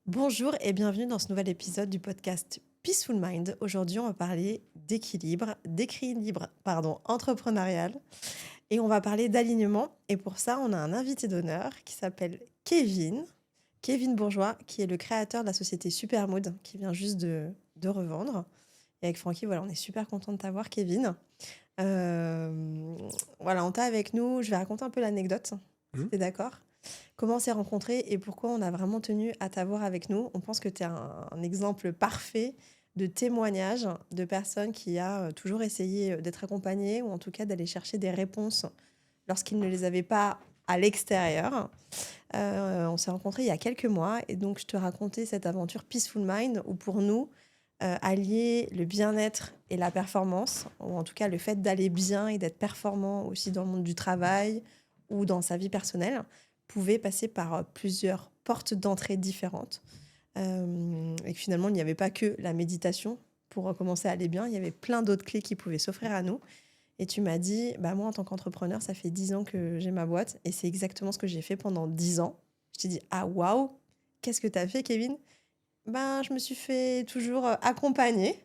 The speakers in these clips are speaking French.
Bonjour et bienvenue dans ce nouvel épisode du podcast Peaceful Mind. Aujourd'hui, on va parler d'équilibre entrepreneurial et on va parler d'alignement. Et pour ça, on a un invité d'honneur qui s'appelle Kevin Bourgeois, qui est le créateur de la société Supermood, qui vient juste de revendre. Et avec Francky, voilà, on est super content de t'avoir, Kevin. Voilà, on t'a avec nous. Je vais raconter un peu l'anecdote, si Mmh. t'es d'accord. Comment on s'est rencontrés et pourquoi on a vraiment tenu à t'avoir avec nous. On pense que tu es un exemple parfait de témoignage de personnes qui a toujours essayé d'être accompagnées ou en tout cas d'aller chercher des réponses lorsqu'ils ne les avaient pas à l'extérieur. On s'est rencontrés il y a quelques mois et donc je te racontais cette aventure Peaceful Mind où pour nous, allier le bien-être et la performance, ou en tout cas le fait d'aller bien et d'être performant aussi dans le monde du travail ou dans sa vie personnelle, pouvait passer par plusieurs portes d'entrée différentes. Et que finalement, il n'y avait pas que la méditation pour commencer à aller bien, il y avait plein d'autres clés qui pouvaient s'offrir à nous. Et tu m'as dit, bah moi, en tant qu'entrepreneur, ça fait 10 ans que j'ai ma boîte et c'est exactement ce que j'ai fait pendant 10 ans. Je t'ai dit, ah waouh, qu'est-ce que tu as fait, Kevin? Ben, je me suis fait toujours accompagner.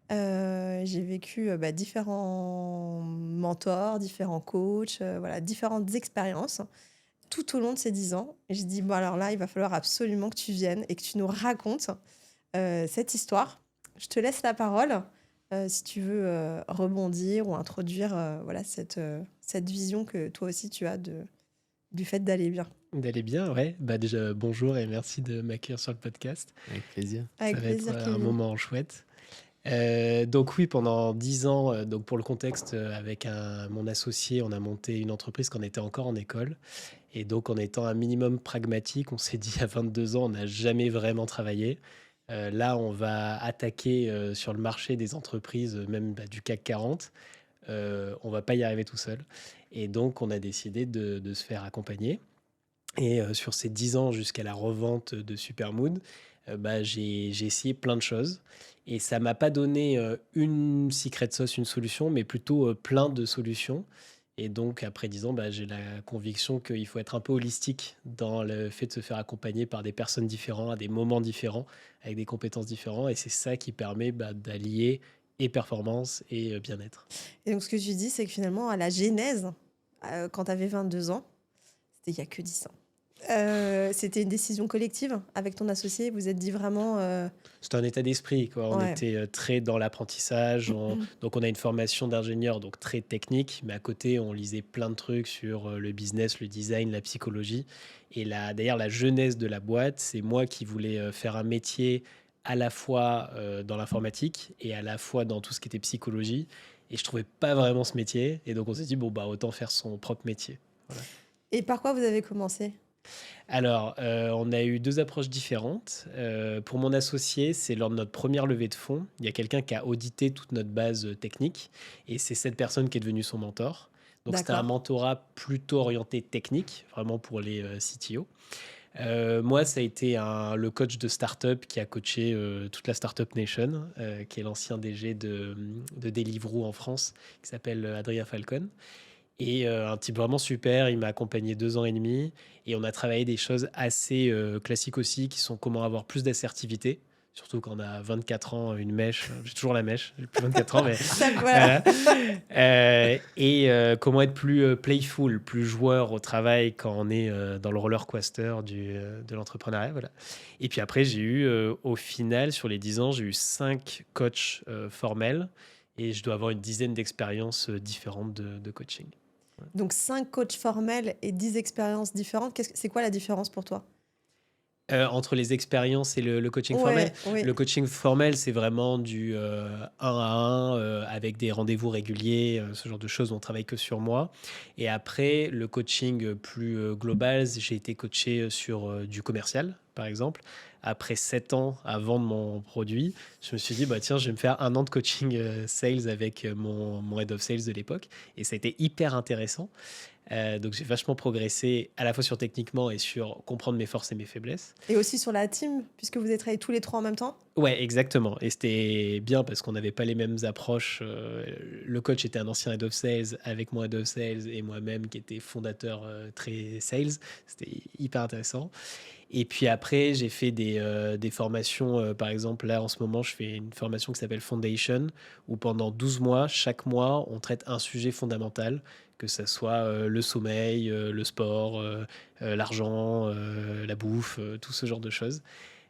J'ai vécu différents mentors, différents coachs, voilà, différentes expériences tout au long de ces 10 ans. Et j'ai dit, bon, alors là, il va falloir absolument que tu viennes et que tu nous racontes cette histoire. Je te laisse la parole si tu veux rebondir ou introduire voilà, cette vision que toi aussi tu as du fait d'aller bien. D'aller bien, ouais. Bah, déjà, bonjour et merci de m'accueillir sur le podcast. Avec plaisir. Ça Avec va être plaisir, un Kevin. moment chouette. Donc oui, pendant 10 ans, donc pour le contexte, avec mon associé, on a monté une entreprise quand on était encore en école. Et donc en étant un minimum pragmatique, on s'est dit à 22 ans, on n'a jamais vraiment travaillé. Là, on va attaquer sur le marché des entreprises, même du CAC 40. On va pas y arriver tout seul. Et donc, on a décidé de se faire accompagner. Et sur ces 10 ans jusqu'à la revente de Supermood, j'ai essayé plein de choses et ça m'a pas donné, une secret sauce, une solution, mais plutôt, plein de solutions. Et donc après 10 ans, j'ai la conviction qu'il faut être un peu holistique dans le fait de se faire accompagner par des personnes différentes, à des moments différents, avec des compétences différentes et c'est ça qui permet, d'allier et performance et bien-être. Et donc, ce que tu dis, c'est que finalement, à la genèse, quand tu avais 22 ans, c'était il y a que 10 ans. C'était une décision collective avec ton associé. Vous êtes dit vraiment, C'était un état d'esprit, quoi. On ouais, était très dans l'apprentissage. Donc, on a une formation d'ingénieur, donc très technique, mais à côté, on lisait plein de trucs sur le business, le design, la psychologie. Et d'ailleurs, la jeunesse de la boîte, c'est moi qui voulais faire un métier à la fois dans l'informatique et à la fois dans tout ce qui était psychologie. Et je trouvais pas vraiment ce métier. Et donc, on s'est dit, bon, autant faire son propre métier. Voilà. Et par quoi vous avez commencé? Alors, on a eu 2 approches différentes. Pour mon associé, c'est lors de notre première levée de fonds. Il y a quelqu'un qui a audité toute notre base, technique et c'est cette personne qui est devenue son mentor. Donc c'était un D'accord. mentorat plutôt orienté technique, vraiment pour les, CTO. Moi, ça a été le coach de start-up qui a coaché, toute la Startup Nation, qui est l'ancien DG de Deliveroo en France, qui s'appelle, Adrien Falcon. Et un type vraiment super, il m'a accompagné 2 ans et demi et on a travaillé des choses assez classiques aussi qui sont comment avoir plus d'assertivité, surtout quand on a 24 ans, une mèche, j'ai toujours la mèche, j'ai plus 24 ans mais Voilà. voilà. Et comment être plus playful, plus joueur au travail quand on est dans le roller coaster de l'entrepreneuriat. Voilà. Et puis après, j'ai eu au final, sur les 10 ans, j'ai eu 5 coachs formels et je dois avoir une dizaine d'expériences différentes de coaching. Donc 5 coachs formels et 10 expériences différentes. C'est quoi la différence pour toi? Entre les expériences et le coaching formel. Ouais, oui. Le coaching formel, c'est vraiment du 1 à 1 avec des rendez-vous réguliers, ce genre de choses. On travaille que sur moi. Et après, le coaching plus global, j'ai été coaché sur du commercial, par exemple. Après 7 ans à vendre mon produit, je me suis dit, bah, tiens, je vais me faire 1 an de coaching sales avec mon head of sales de l'époque. Et ça a été hyper intéressant. Donc j'ai vachement progressé à la fois sur techniquement et sur comprendre mes forces et mes faiblesses. Et aussi sur la team, puisque vous êtes travaillés tous les trois en même temps? Ouais, exactement. Et c'était bien parce qu'on n'avait pas les mêmes approches. Le coach était un ancien head of sales avec mon head of sales et moi-même qui était fondateur très sales. C'était hyper intéressant. Et puis après, j'ai fait des formations. Par exemple, là, en ce moment, je fais une formation qui s'appelle Foundation, où pendant 12 mois, chaque mois, on traite un sujet fondamental, que ce soit le sommeil, le sport, l'argent, la bouffe, tout ce genre de choses.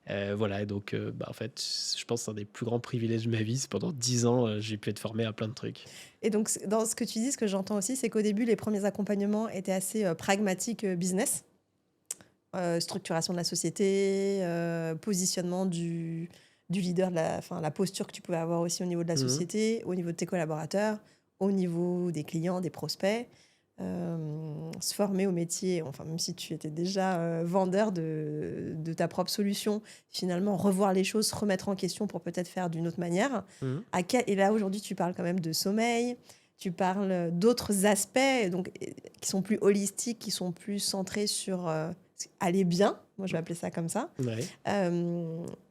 Voilà, et donc, en fait, je pense que c'est un des plus grands privilèges de ma vie. C'est pendant 10 ans, j'ai pu être formé à plein de trucs. Et donc, dans ce que tu dis, ce que j'entends aussi, c'est qu'au début, les premiers accompagnements étaient assez pragmatiques business. Structuration de la société, positionnement du leader, la posture que tu pouvais avoir aussi au niveau de la Mhm. société, au niveau de tes collaborateurs, au niveau des clients, des prospects. Se former au métier, enfin, même si tu étais déjà vendeur de ta propre solution, finalement, revoir les choses, se remettre en question pour peut-être faire d'une autre manière. Mhm. Et là, aujourd'hui, tu parles quand même de sommeil, tu parles d'autres aspects donc, qui sont plus holistiques, qui sont plus centrés sur aller bien. Moi, je vais appeler ça comme ça. Ouais.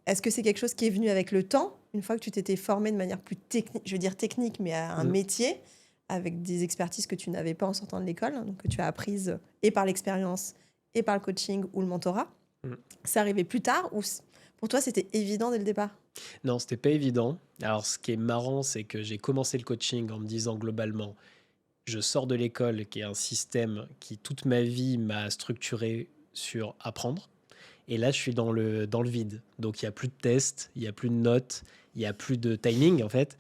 Est-ce que c'est quelque chose qui est venu avec le temps, une fois que tu t'étais formé de manière plus technique, je veux dire technique, mais à un Mhm. métier, avec des expertises que tu n'avais pas en sortant de l'école, donc que tu as apprises et par l'expérience, et par le coaching ou le mentorat? Mhm. C'est arrivé plus tard ou pour toi, c'était évident dès le départ? Non, c'était pas évident. Alors, ce qui est marrant, c'est que j'ai commencé le coaching en me disant globalement, je sors de l'école, qui est un système qui toute ma vie m'a structuré sur apprendre. Et là, je suis dans le vide. Donc, il n'y a plus de tests, il n'y a plus de notes, il n'y a plus de timing, en fait.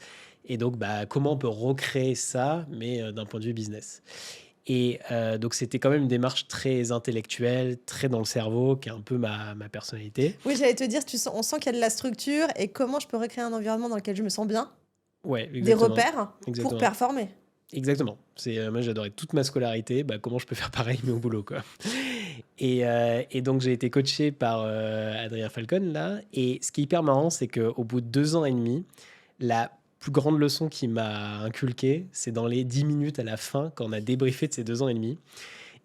Et donc, comment on peut recréer ça, mais d'un point de vue business. Et donc, c'était quand même une démarche très intellectuelle, très dans le cerveau, qui est un peu ma personnalité. Oui, j'allais te dire, on sent qu'il y a de la structure et comment je peux recréer un environnement dans lequel je me sens bien, Ouais, des exactement. repères pour Exactement. performer. Exactement. Moi, j'adorais toute ma scolarité. Comment je peux faire pareil, mais au boulot, quoi. Et donc, j'ai été coaché par Adrien Falcon, là. Et ce qui est hyper marrant, c'est qu'au bout de 2 ans et demi, la plus grande leçon qu'il m'a inculquée, c'est dans les 10 minutes à la fin, quand on a débriefé de ces 2 ans et demi.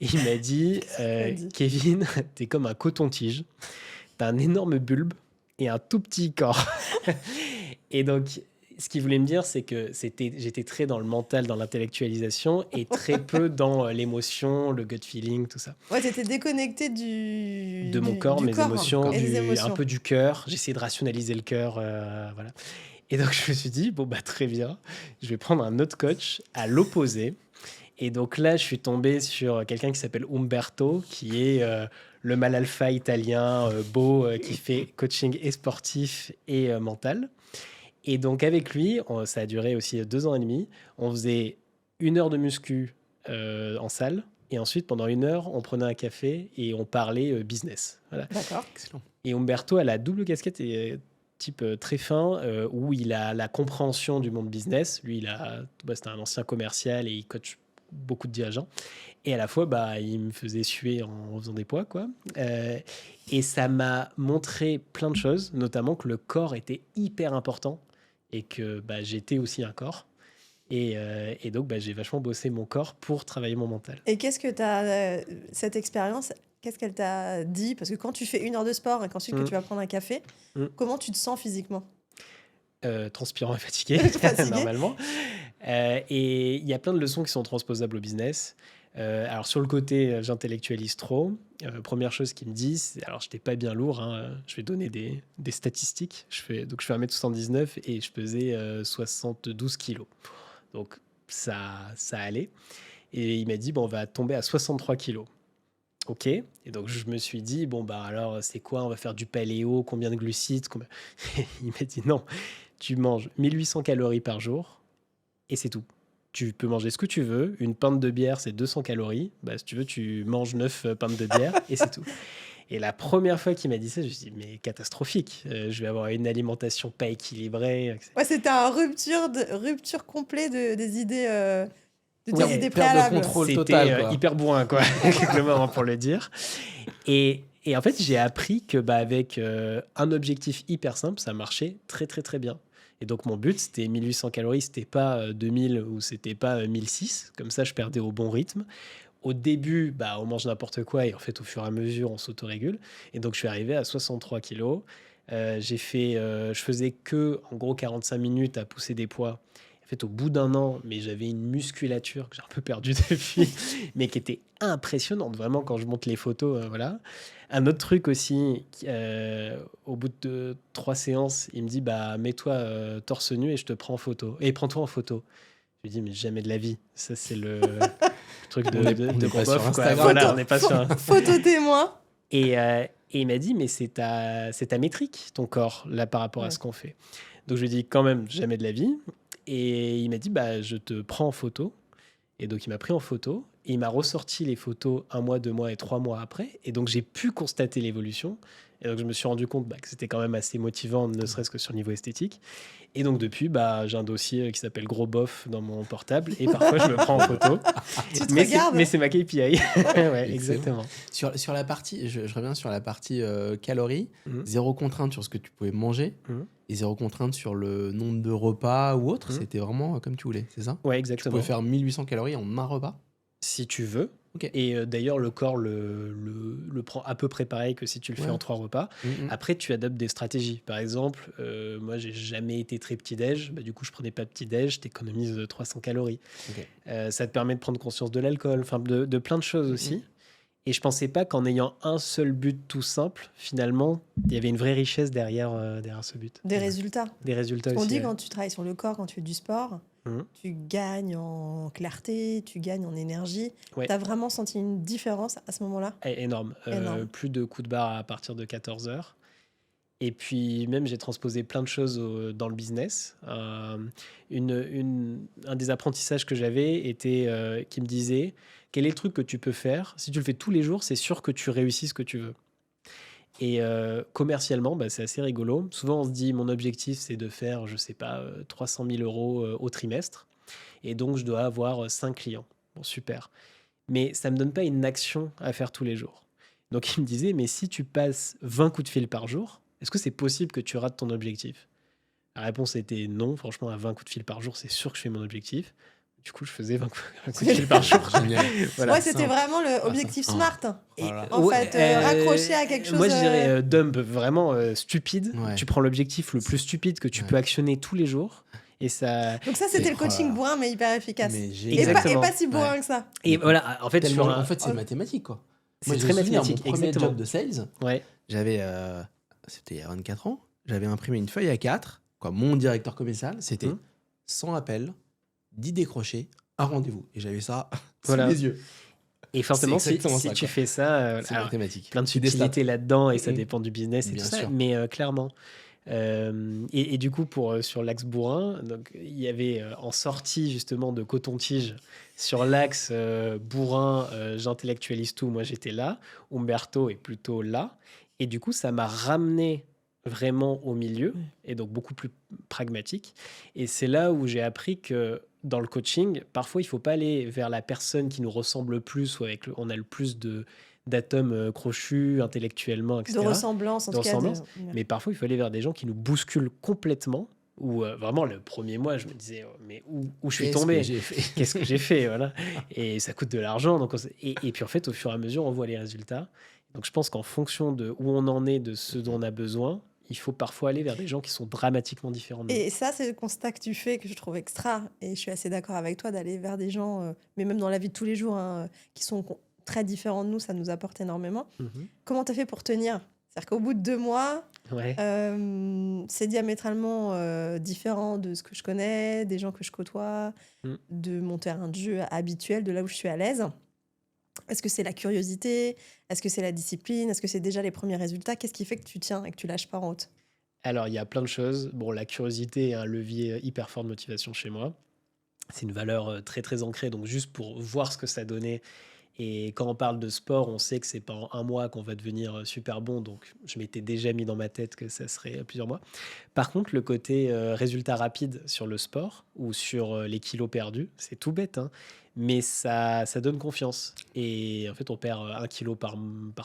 Et il m'a dit Qu'est-ce qu'il t'a dit? Kevin, t'es comme un coton-tige. T'as un énorme bulbe et un tout petit corps. Et donc, ce qu'il voulait me dire, c'est que j'étais très dans le mental, dans l'intellectualisation et très peu dans l'émotion, le gut feeling, tout ça. Ouais, t'étais déconnecté De mon corps, du mes corps Du émotions, et corps. des un émotions. peu du cœur. J'essayais de rationaliser le cœur, voilà. Et donc, je me suis dit, bon, très bien, je vais prendre un autre coach à l'opposé. Et donc là, je suis tombé sur quelqu'un qui s'appelle Umberto, qui est le mâle alpha italien, beau, qui fait coaching et sportif et mental. Et donc avec lui, ça a duré aussi 2 ans et demi. On faisait 1 heure de muscu en salle. Et ensuite, pendant 1 heure, on prenait un café et on parlait business. Voilà. D'accord. Excellent. Et Umberto a la double casquette et type très fin, où il a la compréhension du monde business. Lui, c'était un ancien commercial et il coach beaucoup de dirigeants. Et à la fois, il me faisait suer en faisant des poids, quoi. Et ça m'a montré plein de choses, notamment que le corps était hyper important et que j'étais aussi un corps. Et donc, j'ai vachement bossé mon corps pour travailler mon mental. Et qu'est-ce que cette expérience, qu'est-ce qu'elle t'a dit? Parce que quand tu fais 1 heure de sport et qu'ensuite que Mm, tu vas prendre un café, mm. comment tu te sens physiquement? Transpirant et fatigué, Fatigué? normalement. Et il y a plein de leçons qui sont transposables au business. Alors, sur le côté, j'intellectualise trop. Première chose qu'il me dit, alors, je n'étais pas bien lourd, hein, je vais donner des statistiques. Donc, je fais 1,79 m et je pesais 72 kilos. Donc, ça allait. Et il m'a dit, bon, on va tomber à 63 kilos. Ok. Et donc, je me suis dit, bon, alors, c'est quoi? On va faire du paléo, combien de glucides? Il m'a dit, non, tu manges 1800 calories par jour et c'est tout. Tu peux manger ce que tu veux. Une pinte de bière, c'est 200 calories. Si tu veux, tu manges 9 pintes de bière et c'est tout. Et la première fois qu'il m'a dit ça, je me suis dit, mais catastrophique. Je vais avoir une alimentation pas équilibrée. Ouais, c'était un rupture complète des idées, de tes Ouais, idées Perte de préalables. contrôle c'était total, quoi. hyper bourrin, quoi, le moment pour le dire. Et en fait, j'ai appris que avec un objectif hyper simple, ça marchait très, très, très bien. Et donc, mon but, c'était 1800 calories, c'était pas 2000 ou c'était pas 1006. Comme ça, je perdais au bon rythme. Au début, on mange n'importe quoi et en fait, au fur et à mesure, on s'autorégule. Et donc, je suis arrivé à 63 kilos. Je faisais que, en gros, 45 minutes à pousser des poids. fait, au bout d'un an, mais j'avais une musculature que j'ai un peu perdue depuis, mais qui était impressionnante, vraiment, quand je monte les photos, voilà. Un autre truc aussi, au bout de 3 séances, il me dit, bah, mets-toi torse nu et je te prends en photo. Et prends-toi en photo. Je lui dis, mais jamais de la vie. Ça, c'est le truc On de n'est gros pas sur bof, quoi. Instagram. Voilà, on n'est pas sur un... Photo témoin. Et il m'a dit, mais c'est ta métrique, ton corps, là, par rapport à Ouais. ce qu'on fait. Donc, je lui ai dit, quand même, jamais de la vie. Et il m'a dit, bah, je te prends en photo. Et donc, il m'a pris en photo. Et il m'a ressorti les photos 1 mois, 2 mois et 3 mois après. Et donc, j'ai pu constater l'évolution. Et donc, je me suis rendu compte que c'était quand même assez motivant, ne serait-ce que sur le niveau esthétique. Et donc, depuis, bah, j'ai un dossier qui s'appelle Gros Bof dans mon portable. Et parfois, je me prends en photo. Tu te Mais regardes. c'est ma KPI. Ouais, Excellent. exactement. Sur la partie, je reviens sur la partie calories, Mhm. zéro contrainte sur ce que tu pouvais manger Mhm. et zéro contrainte sur le nombre de repas ou autre. Mhm. C'était vraiment comme tu voulais, c'est ça? Ouais, Tu exactement. pouvais faire 1800 calories en un repas? Si tu veux. Ok. Et d'ailleurs, le corps le prend à peu près pareil que si tu le fais Ouais. en 3 repas. Après, tu adoptes des stratégies. Par exemple, moi, j'ai jamais été très petit-déj. Bah, du coup, je prenais pas petit-déj, t'économises 300 calories. Ok. Ça te permet de prendre conscience de l'alcool, enfin de plein de choses aussi. Et je pensais pas qu'en ayant un seul but tout simple, finalement, il y avait une vraie richesse derrière ce but. Des résultats. Des résultats On aussi. dit ouais. quand tu travailles sur le corps, quand tu fais du sport, Mhm. tu gagnes en clarté, tu gagnes en énergie. Ouais. Tu as vraiment senti une différence à ce moment-là? Énorme. Énorme. Plus de coups de barre à partir de 14 heures. Et puis même, j'ai transposé plein de choses dans le business. Un des apprentissages que j'avais était qui me disait, quel est le truc que tu peux faire? Si tu le fais tous les jours, c'est sûr que tu réussis ce que tu veux. Et commercialement, bah, c'est assez rigolo. Souvent, on se dit, mon objectif, c'est de faire, je sais pas, 300 000 euros au trimestre. Et donc, je dois avoir 5 clients. Bon, super. Mais ça me donne pas une action à faire tous les jours. Donc, il me disait, mais si tu passes 20 coups de fil par jour, est-ce que c'est possible que tu rates ton objectif? La réponse était non. Franchement, à 20 coups de fil par jour, c'est sûr que je fais mon objectif. Du coup, je faisais 20 coups de fil par jour. Génial. Voilà. Ouais, c'était vraiment l'objectif ça. smart. Et, Voilà. En fait, raccrocher à quelque chose, Moi, je dirais dumb, vraiment stupide. Ouais. Tu prends l'objectif le plus stupide que tu peux actionner tous les jours. Et ça. Donc ça, c'était le coaching Voilà. bourrin, mais hyper efficace. Mais Et génial. pas, Exactement. et pas si bourrin que ça. Et voilà, en fait, Tellement- sur un. En fait, c'est mathématique, quoi. C'est Moi, j'ai très le souvenir, mathématique, mon premier exactement. job de sales, Ouais. j'avais, c'était il y a 24 ans, j'avais imprimé une feuille A4, quoi, mon directeur commercial, c'était Mhm. 100 appels, 10 décrochés, un rendez-vous. Et j'avais ça Voilà. sous les yeux. Et forcément, C'est si exactement ça, tu quoi. fais ça, C'est alors, mathématique. plein de C'est des subtilités là-dedans et ça Mhm. dépend du business et Bien tout ça. sûr. Mais clairement. Et du coup, sur l'axe bourrin, donc, il y avait en sortie justement de coton-tige sur l'axe bourrin, j'intellectualise tout. Moi, j'étais là. Umberto est plutôt là. Et du coup, ça m'a ramené vraiment au milieu et donc beaucoup plus pragmatique. Et c'est là où j'ai appris que dans le coaching, parfois, il ne faut pas aller vers la personne qui nous ressemble le plus ou on a le plus d'atomes crochus intellectuellement, De etc. ressemblance, en De tout cas. ressemblance. Mais parfois, il faut aller vers des gens qui nous bousculent complètement. Ou vraiment, le premier mois, je me disais, oh, mais où je suis Qu'est-ce tombé? que j'ai fait Qu'est-ce que j'ai fait? Voilà. Et ça coûte de l'argent. Et puis, en fait, au fur et à mesure, on voit les résultats. Donc, je pense qu'en fonction de où on en est, de ce dont on a besoin, il faut parfois aller vers des gens qui sont dramatiquement différents de nous. Et ça, c'est le constat que tu fais, que je trouve extra. Et je suis assez d'accord avec toi d'aller vers des gens, mais même dans la vie de tous les jours, hein, qui sont très différents de nous, ça nous apporte énormément. Mhm. Comment tu as fait pour tenir? C'est-à-dire qu'au bout de 2 mois, Ouais. c'est diamétralement différent de ce que je connais, des gens que je côtoie, Mm. de mon terrain de jeu habituel, de là où je suis à l'aise. Est-ce que c'est la curiosité? Est-ce que c'est la discipline? Est-ce que c'est déjà les premiers résultats? Qu'est-ce qui fait que tu tiens et que tu lâches pas en route? Alors, il y a plein de choses. Bon, la curiosité est un levier hyper fort de motivation chez moi. C'est une valeur très, très ancrée. Donc, juste pour voir ce que ça donnait. Et quand on parle de sport, on sait que c'est pas en 1 mois qu'on va devenir super bon. Donc, je m'étais déjà mis dans ma tête que ça serait plusieurs mois. Par contre, le côté résultat rapide sur le sport ou sur les kilos perdus, c'est tout bête, hein, mais ça donne confiance. Et en fait, on perd 1 kilo par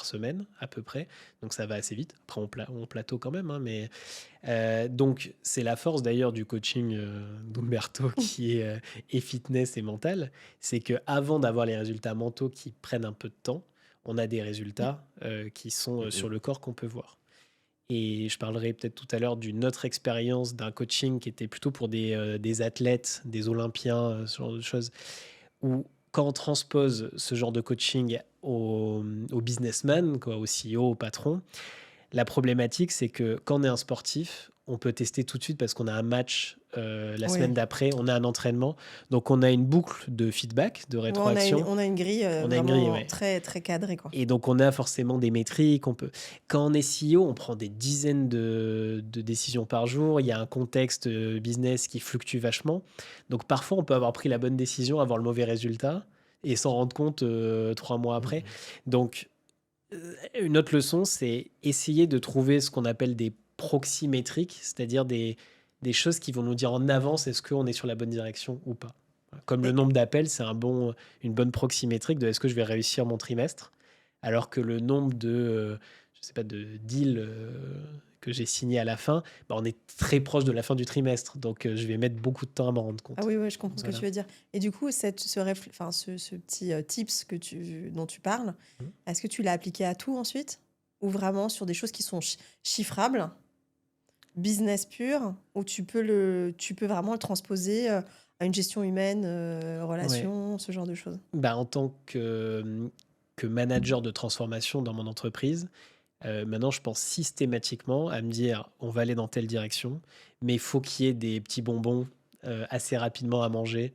semaine à peu près. Donc, ça va assez vite. Après, on plateau quand même, hein, mais donc, c'est la force d'ailleurs du coaching d'Umberto qui est et fitness et mental. C'est qu'avant d'avoir les résultats mentaux qui prennent un peu de temps, on a des résultats qui sont sur le corps qu'on peut voir. Et je parlerai peut-être tout à l'heure d'une autre expérience d'un coaching qui était plutôt pour des athlètes, des Olympiens, ce genre de choses, où quand on transpose ce genre de coaching au businessman, quoi, au CEO, au patron, la problématique, c'est que quand on est un sportif, on peut tester tout de suite parce qu'on a un match la semaine Oui. d'après, on a un entraînement. Donc, on a une boucle de feedback, de Ouais, rétroaction. on a une grille On a une grille, vraiment ouais. très, très cadrée, quoi. Et donc, on a forcément des métriques. Quand on est CEO, on prend des dizaines de décisions par jour. Il y a un contexte business qui fluctue vachement. Donc, parfois, on peut avoir pris la bonne décision, avoir le mauvais résultat et s'en rendre compte 3 mois après. Donc, une autre leçon, c'est essayer de trouver ce qu'on appelle des proxy métriques, c'est-à-dire des choses qui vont nous dire en avance est-ce qu'on est sur la bonne direction ou pas. Voilà. Comme le Et, nombre d'appels, c'est une bonne proxy métrique de est-ce que je vais réussir mon trimestre, alors que le nombre je sais pas, de deals que j'ai signés à la fin, bah, on est très proche de la fin du trimestre, donc je vais mettre beaucoup de temps à m'en rendre ah compte. oui, oui, je comprends ce que Voilà. tu veux dire. Et du coup, ce petit tips dont tu parles, Mhm. est-ce que tu l'as appliqué à tout ensuite? Ou vraiment sur des choses qui sont chiffrables, business pur, où tu peux vraiment le transposer à une gestion humaine, Ouais. relations, ce genre de choses? Bah, en tant que manager de transformation dans mon entreprise, maintenant, je pense systématiquement à me dire on va aller dans telle direction, mais il faut qu'il y ait des petits bonbons assez rapidement à manger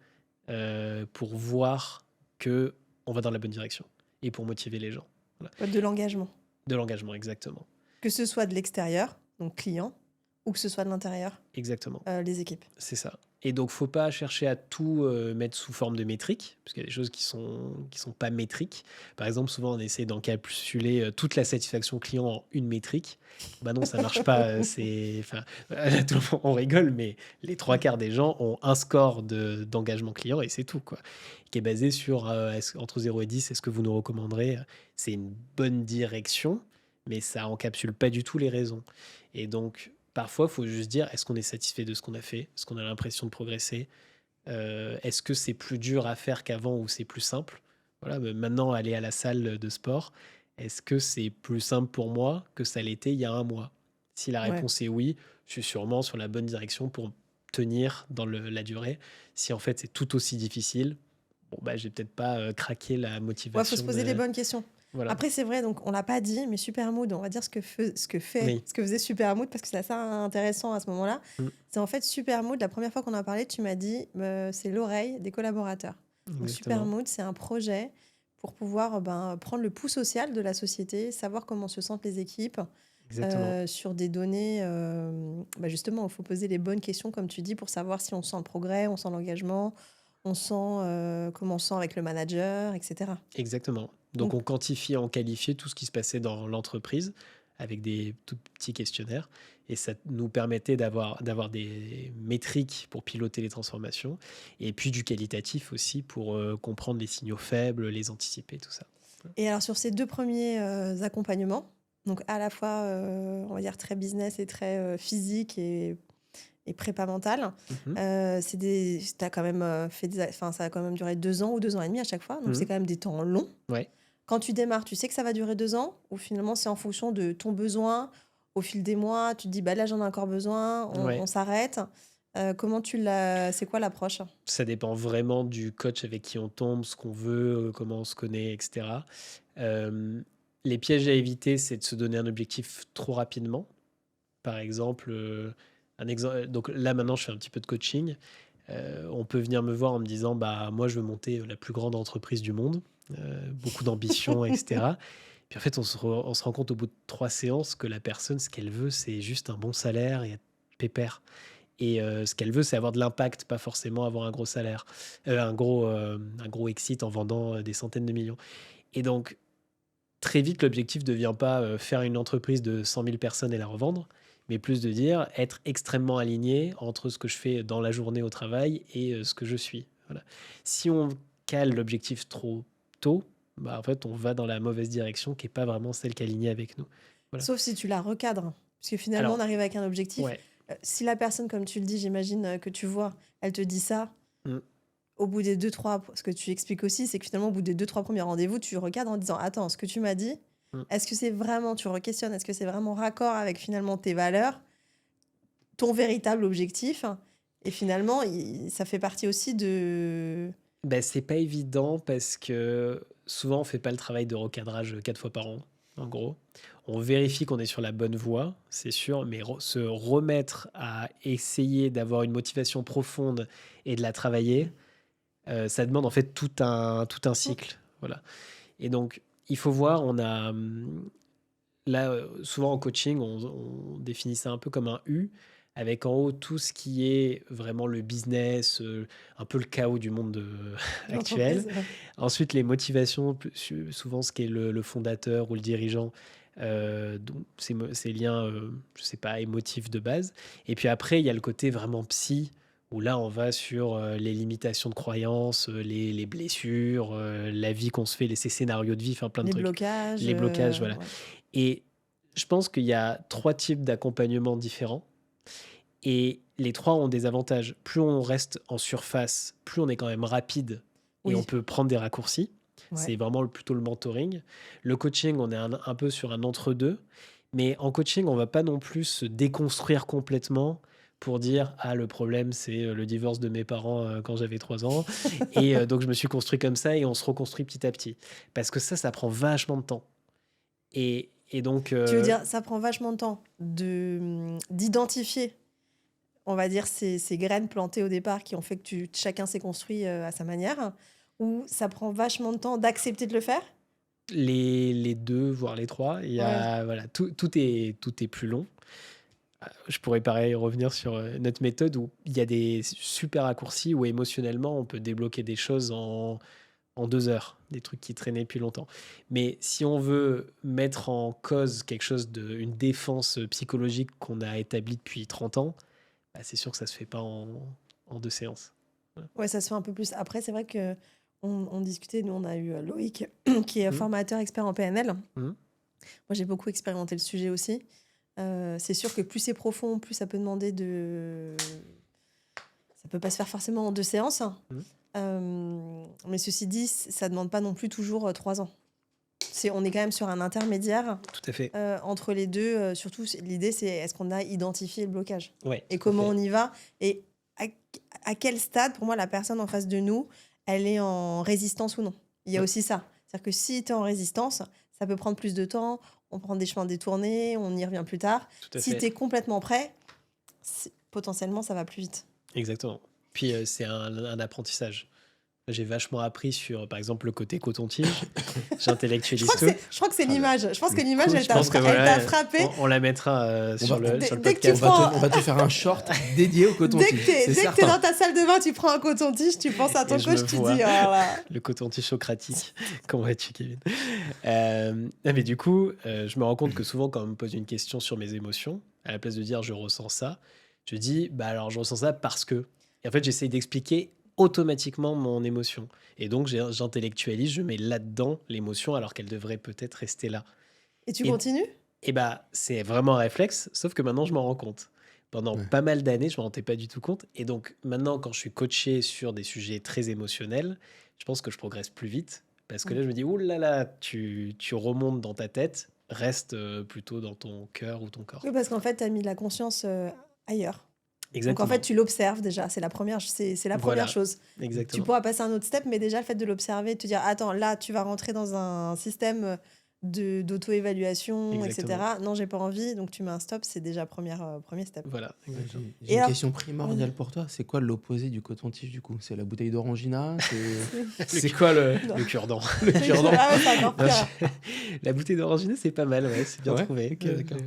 pour voir que on va dans la bonne direction et pour motiver les gens. Voilà. Ouais, de l'engagement. De l'engagement, exactement. Que ce soit de l'extérieur, donc client, ou que ce soit de l'intérieur, Exactement. les équipes. C'est ça. Et donc, faut pas chercher à tout mettre sous forme de métriques, parce qu'il y a des choses qui sont pas métriques. Par exemple, souvent, on essaie d'encapsuler toute la satisfaction client en une métrique. Bah non, ça marche pas. Enfin, là, tout le monde, on rigole, mais les 3 quarts des gens ont un score d'engagement client et c'est tout, quoi. Qui est basé sur entre 0 et 10, est-ce que vous nous recommanderez? C'est une bonne direction, mais ça encapsule pas du tout les raisons. Et donc, parfois, il faut juste dire, est-ce qu'on est satisfait de ce qu'on a fait? Est-ce qu'on a l'impression de progresser? Est-ce que c'est plus dur à faire qu'avant ou c'est plus simple? Voilà, mais maintenant, aller à la salle de sport, est-ce que c'est plus simple pour moi que ça l'était il y a un mois? Si la Ouais. réponse est oui, je suis sûrement sur la bonne direction pour tenir dans la durée. Si en fait c'est tout aussi difficile, bon, bah, j'ai peut-être pas craqué la Ouais, faut se motivation poser les bonnes questions. Voilà. Après, c'est vrai, donc on l'a pas dit, mais Supermood, on va dire ce que Oui. faisait Supermood parce que c'est assez intéressant à ce moment-là. Mm. C'est en fait Supermood, la première fois qu'on en a parlé, tu m'as dit c'est l'oreille des collaborateurs. Donc Exactement. Supermood, c'est un projet pour pouvoir prendre le pouls social de la société, savoir comment se sentent les équipes Exactement. sur des données. Justement, il faut poser les bonnes questions, comme tu dis, pour savoir si on sent le progrès, on sent l'engagement, on sent comment on sent avec le manager, etc. Exactement. Donc, Donc, on quantifiait, on qualifiait tout ce qui se passait dans l'entreprise avec des tout petits questionnaires. Et ça nous permettait d'avoir des métriques pour piloter les transformations. Et puis du qualitatif aussi pour comprendre les signaux faibles, les anticiper, tout ça. et alors sur ces deux premiers accompagnements, donc à la fois, on va dire très business et très physique et prépa mentale, Mhm. t'as quand même ça a quand même duré 2 ans ou 2 ans et demi à chaque fois, donc c'est Mhm. quand même des temps longs. Ouais. Quand tu démarres, tu sais que ça va durer 2 ans, ou finalement c'est en fonction de ton besoin. Au fil des mois, tu te dis bah là j'en ai encore besoin, Ouais. on s'arrête. Comment tu l'as C'est quoi l'approche? Ça dépend vraiment du coach avec qui on tombe, ce qu'on veut, comment on se connaît, etc. Euh, les pièges à éviter, c'est de se donner un objectif trop rapidement. Par exemple, donc là maintenant je fais un petit peu de coaching. On peut venir me voir en me disant bah moi je veux monter la plus grande entreprise du monde, beaucoup d'ambition, etc. Puis en fait on se rend compte au bout de 3 séances que la personne ce qu'elle veut c'est juste un bon salaire et être pépère. Et ce qu'elle veut c'est avoir de l'impact, pas forcément avoir un gros salaire, un gros exit en vendant des centaines de millions. Et donc très vite, l'objectif ne devient pas faire une entreprise de 100 000 personnes et la revendre, mais plus de dire être extrêmement aligné entre ce que je fais dans la journée au travail et ce que je suis. Voilà. Si on cale l'objectif trop tôt, bah, en fait, on va dans la mauvaise direction qui n'est pas vraiment celle qui est alignée avec nous. Voilà. Sauf si tu la recadres. Parce que finalement, on Alors, arrive avec un objectif. ouais. Si la personne, comme tu le dis, j'imagine que tu vois, elle te dit ça, au bout des 2-3, ce que tu expliques aussi, c'est que finalement, au bout des 2-3 premiers rendez-vous, tu recadres en disant attends, ce que tu m'as dit, Mm. Est-ce que c'est vraiment, tu re-questionnes, est-ce que c'est vraiment raccord avec finalement tes valeurs, ton véritable objectif? Et finalement, ça fait partie aussi de... Ben, c'est pas évident parce que souvent on fait pas le travail de recadrage 4 fois par an, en gros. On vérifie qu'on est sur la bonne voie, c'est sûr, mais se remettre à essayer d'avoir une motivation profonde et de la travailler, ça demande en fait tout un cycle. Voilà. Et donc, il faut voir, là, souvent en coaching, on définit ça un peu comme un U, avec en haut tout ce qui est vraiment le business, un peu le chaos du monde actuel. l'entreprise. Ouais. Ensuite, les motivations, souvent ce qui est le fondateur ou le dirigeant, donc ces liens, je sais pas, émotifs de base. Et puis après, il y a le côté vraiment psy, où là, on va sur les limitations de croyances, les blessures, la vie qu'on se fait, ces scénarios de vie, enfin plein de Les trucs. blocages. Les blocages, voilà. Ouais. Et je pense qu'il y a 3 types d'accompagnement différents. Et les 3 ont des avantages. Plus on reste en surface, plus on est quand même rapide et on Oui. peut prendre des raccourcis. C'est Ouais. vraiment plutôt le mentoring. Le coaching, on est un peu sur un entre-deux. Mais en coaching, on va pas non plus se déconstruire complètement pour dire ah, le problème, c'est le divorce de mes parents quand j'avais 3 ans. Et donc, je me suis construit comme ça et on se reconstruit petit à petit. Parce que ça prend vachement de temps. Et donc, Tu veux dire, ça prend vachement de temps d'identifier, on va dire, ces graines plantées au départ qui ont fait que chacun s'est construit à sa manière, ou ça prend vachement de temps d'accepter de le faire? les 2, voire les 3, il y Ouais. a, voilà, tout est plus long. Je pourrais pareil revenir sur notre méthode où il y a des super raccourcis où émotionnellement on peut débloquer des choses en 2 heures, des trucs qui traînaient depuis longtemps. Mais si on veut mettre en cause quelque chose une défense psychologique qu'on a établie depuis 30 ans, bah, c'est sûr que ça se fait pas en 2 séances. Voilà. Ouais, ça se fait un peu plus. Après, c'est vrai que on discutait, nous, on a eu Loïc, qui est Mhm. formateur expert en PNL. Mhm. Moi, j'ai beaucoup expérimenté le sujet aussi. C'est sûr que plus c'est profond, plus ça peut demander de... Ça peut pas se faire forcément en 2 séances. Mais ceci dit, ça demande pas non plus toujours 3 ans. On est quand même sur un intermédiaire Tout à fait. entre les deux. Surtout, l'idée, c'est est-ce qu'on a identifié le blocage Ouais, et tout à comment fait. on y va et à quel stade, pour moi, la personne en face de nous, elle est en résistance ou non. Il y a Ouais. aussi ça. C'est-à-dire que si tu es en résistance, ça peut prendre plus de temps, on prend des chemins détournés, on y revient plus tard. Tout à Si fait. tu es complètement prêt, potentiellement, ça va plus vite. Exactement. Puis c'est un apprentissage. J'ai vachement appris sur, par exemple, le côté coton-tige. J'intellectualise tout. Je crois que c'est Ah, l'image. Je pense que l'image, cool, elle je t'a pense que elle voilà, t'a frappé. on la mettra sur le Dès que tu podcast. prends- On va te faire un short dédié au Dès coton-tige. que t'es C'est dès que t'es certain. dans ta salle de bain, tu prends un coton-tige, tu penses à ton Et je coach, me tu vois. dis, oh là. Le coton-tige socratique. Comment vas-tu, Kevin? Mais du coup, je me rends compte que souvent, quand on me pose une question sur mes émotions, à la place de dire je ressens ça, je dis bah alors je ressens ça parce que. Et en fait, j'essaye d'expliquer automatiquement mon émotion. Et donc, j'intellectualise, je mets là-dedans l'émotion alors qu'elle devrait peut-être rester là. Et tu Et- continues? Et bah, c'est vraiment un réflexe, sauf que maintenant, je m'en rends compte. Pendant Ouais. pas mal d'années, je m'en rendais pas du tout compte. Et donc, maintenant, quand je suis coaché sur des sujets très émotionnels, je pense que je progresse plus vite. Parce que là, je me dis, ouh là là, tu remontes dans ta tête, reste plutôt dans ton cœur ou ton corps. Oui, parce qu'en fait, tu as mis de la conscience ailleurs. Exactement. Donc en fait, tu l'observes déjà. C'est la première Voilà. chose. Tu Exactement. pourras passer à un autre step, mais déjà le fait de l'observer, de te dire, attends, là, tu vas rentrer dans un système d'auto-évaluation, etc. Exactement. Non, j'ai pas envie, donc tu mets un stop, c'est déjà premier step. Voilà. Exactement. J'ai Et une alors- question primordiale pour toi. C'est quoi l'opposé du coton-tige du coup? C'est la bouteille d'orangina? C'est quoi le. Non. Le cure-dent. Le cure-dent. Ah ouais, c'est encore Non, pire. La bouteille d'orangina, c'est pas mal, ouais, c'est bien Ouais, trouvé. ok, d'accord.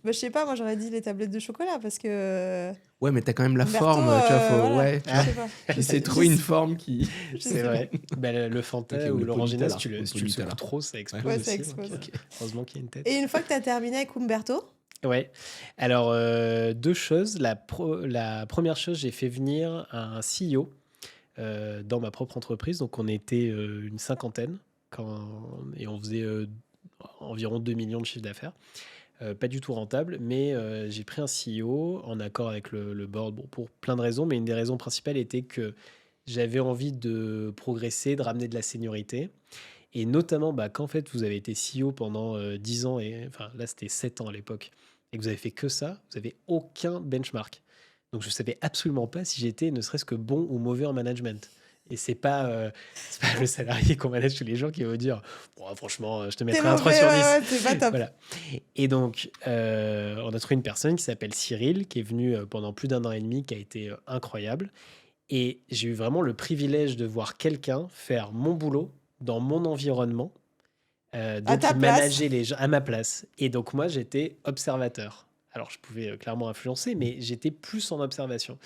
Bah, je sais pas, moi j'aurais dit les tablettes de chocolat parce que. Ouais, mais t'as quand même la Umberto, forme. Tu vois, faut. voilà. Ouais. Je sais pas. J'essaie de trouver une forme qui. Je sais C'est pas. vrai. Bah, le Fanta Ok, ou ou le l'orangina, Politella. si tu le Ou le secoues Politella. trop, ça explose Ouais, ça aussi. explose. Donc, heureusement qu'il y a une tête. Et une fois que tu as terminé avec Umberto, Ouais. Alors, 2 choses. La première chose, j'ai fait venir un CEO dans ma propre entreprise. Donc, on était une cinquantaine et on faisait environ 2 millions de chiffre d'affaires. Pas du tout rentable, mais j'ai pris un CEO en accord avec le board, bon, pour plein de raisons, mais une des raisons principales était que j'avais envie de progresser, de ramener de la seniorité. Et notamment, quand en fait, vous avez été CEO pendant 10 ans, et enfin là, c'était 7 ans à l'époque, et que vous avez fait que ça, vous n'avez aucun benchmark. Donc, je ne savais absolument pas si j'étais ne serait-ce que bon ou mauvais en management. Et c'est pas le salarié qu'on manage tous les jours qui va vous dire bon, franchement, je te T'es mettrai un 3 mauvais, sur 10. ouais, c'est pas top. Voilà. Et donc, on a trouvé une personne qui s'appelle Cyril, qui est venu pendant plus d'1 an et demi, qui a été incroyable. Et j'ai eu vraiment le privilège de voir quelqu'un faire mon boulot dans mon environnement. À Donc, ta il place. manageait les gens à ma place. Et donc, moi, j'étais observateur. Alors, je pouvais clairement influencer, mais j'étais plus en observation.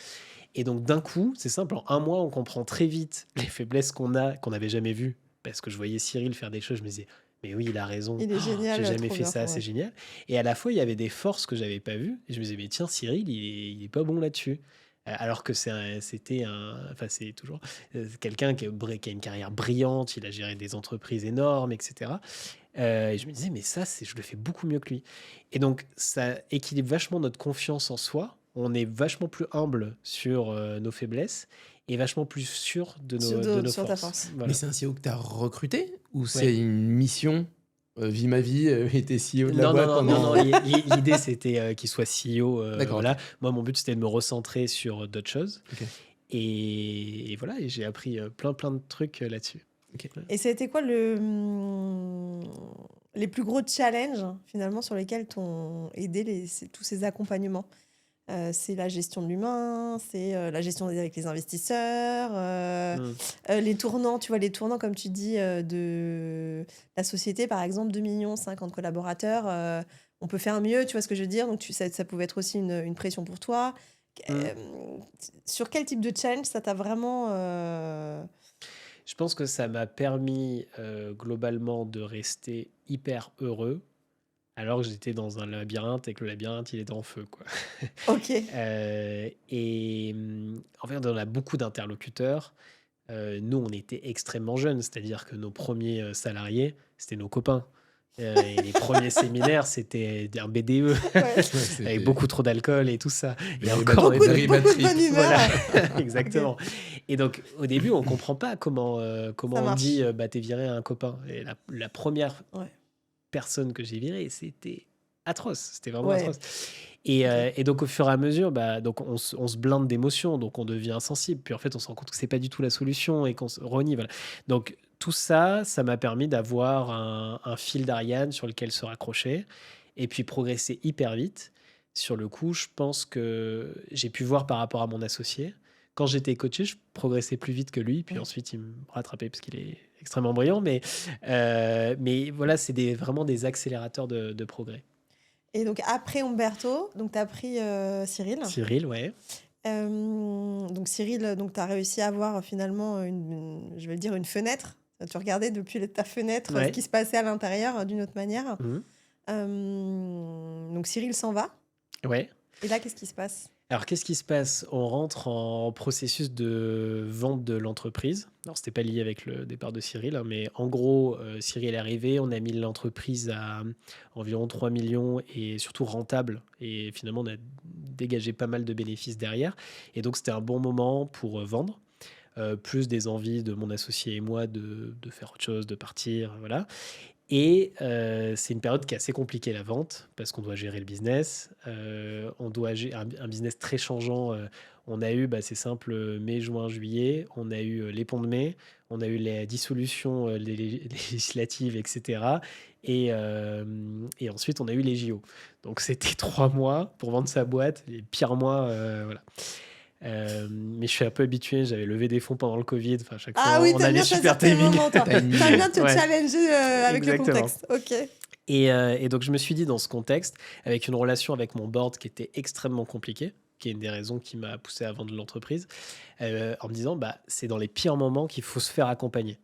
Et donc, d'un coup, c'est simple, en 1 mois, on comprend très vite les faiblesses qu'on n'avait jamais vues. Parce que je voyais Cyril faire des choses, je me disais, mais oui, il a raison. Il est génial, J'ai jamais trop fait bien, ça, c'est ouais. génial. Et à la fois, il y avait des forces que j'avais pas vues. Et je me disais, mais tiens, Cyril, il est pas bon là-dessus. Alors que c'est toujours quelqu'un qui a une carrière brillante, il a géré des entreprises énormes, etc. Et je me disais, mais ça, je le fais beaucoup mieux que lui. Et donc, ça équilibre vachement notre confiance en soi. On est vachement plus humble sur nos faiblesses et vachement plus sûr de nos Sur ta forces. force. Mais Voilà. c'est un CEO que tu as recruté ou Ouais. c'est une mission Vie ma vie, et t'es CEO de la Non, boîte non, pendant... l'idée, c'était qu'il soit CEO. D'accord, Voilà. ok. Moi, mon but, c'était de me recentrer sur d'autres choses. Ok. Et voilà, et j'ai appris plein de trucs là-dessus. Ok. Ouais. Et ça a été quoi les plus gros challenges, finalement, sur lesquels t'ont aidé tous ces accompagnements? C'est la gestion de l'humain, c'est la gestion avec les investisseurs, Mm. les tournants, tu vois, les tournants, comme tu dis, de la société, par exemple, 2,5 millions de collaborateurs, on peut faire mieux, tu vois ce que je veux dire? Donc, ça pouvait être aussi une pression pour toi. Mm. Sur quel type de challenge ça t'a vraiment... Je pense que ça m'a permis globalement de rester hyper heureux alors que j'étais dans un labyrinthe et que le labyrinthe, il était en feu, quoi. Ok. En fait, on a beaucoup d'interlocuteurs. Nous, on était extrêmement jeunes, c'est-à-dire que nos premiers salariés, c'était nos copains. Et les premiers séminaires, c'était un BDE Ouais. avec beaucoup trop d'alcool et tout ça. Et Les encore, on Beaucoup était- de bonne humeur. Voilà, exactement. Et donc, au début, on comprend pas comment Ça on marche. dit t'es viré à un copain. Et la première Ouais. personne que j'ai virée, c'était atroce. C'était vraiment Ouais. atroce. Et, Ok. et donc, au fur et à mesure, donc on se blinde d'émotions, donc on devient insensible. Puis en fait, on se rend compte que c'est pas du tout la solution et qu'on se renie. Voilà. Donc, tout ça, ça m'a permis d'avoir un fil d'Ariane sur lequel se raccrocher et puis progresser hyper vite. Sur le coup, je pense que j'ai pu voir par rapport à mon associé. Quand j'étais coaché, je progressais plus vite que lui. Puis Ouais. ensuite, il me rattrapait parce qu'il est extrêmement brillant. Mais voilà, c'est vraiment des accélérateurs de progrès. Et donc, après Umberto, donc tu as pris Cyril. Cyril, ouais. Donc, Cyril, tu as réussi à avoir finalement je vais dire une fenêtre. Tu regardais depuis ta fenêtre ce Ouais. qui se passait à l'intérieur d'une autre manière. Mhm. Donc, Cyril s'en va. Ouais. Et là, qu'est-ce qui se passe? Alors, qu'est-ce qui se passe? On rentre en processus de vente de l'entreprise. Alors, c'était pas lié avec le départ de Cyril, hein, mais en gros, Cyril est arrivé, on a mis l'entreprise à environ 3 millions et surtout rentable. Et finalement, on a dégagé pas mal de bénéfices derrière. Et donc, c'était un bon moment pour vendre. Plus des envies de mon associé et moi de faire autre chose, de partir, voilà. Et c'est une période qui est assez compliquée, la vente, parce qu'on doit gérer le business. On doit gérer un business très changeant. On a eu, c'est simple, mai, juin, juillet. On a eu les ponts de mai. On a eu les dissolutions législatives, etc. Et ensuite, on a eu les JO. Donc, c'était 3 mois pour vendre sa boîte. Les pires mois, voilà. Mais je suis un peu habitué, j'avais levé des fonds pendant le Covid. Enfin, à chaque fois, Oui, on t'aimes a bien des super choisir tes timings. moments, toi. T'aimes bien te Ouais. challenger avec Exactement. le contexte. Ok. Et donc, je me suis dit, dans ce contexte, avec une relation avec mon board qui était extrêmement compliquée, qui est une des raisons qui m'a poussé à vendre l'entreprise, en me disant, c'est dans les pires moments qu'il faut se faire accompagner.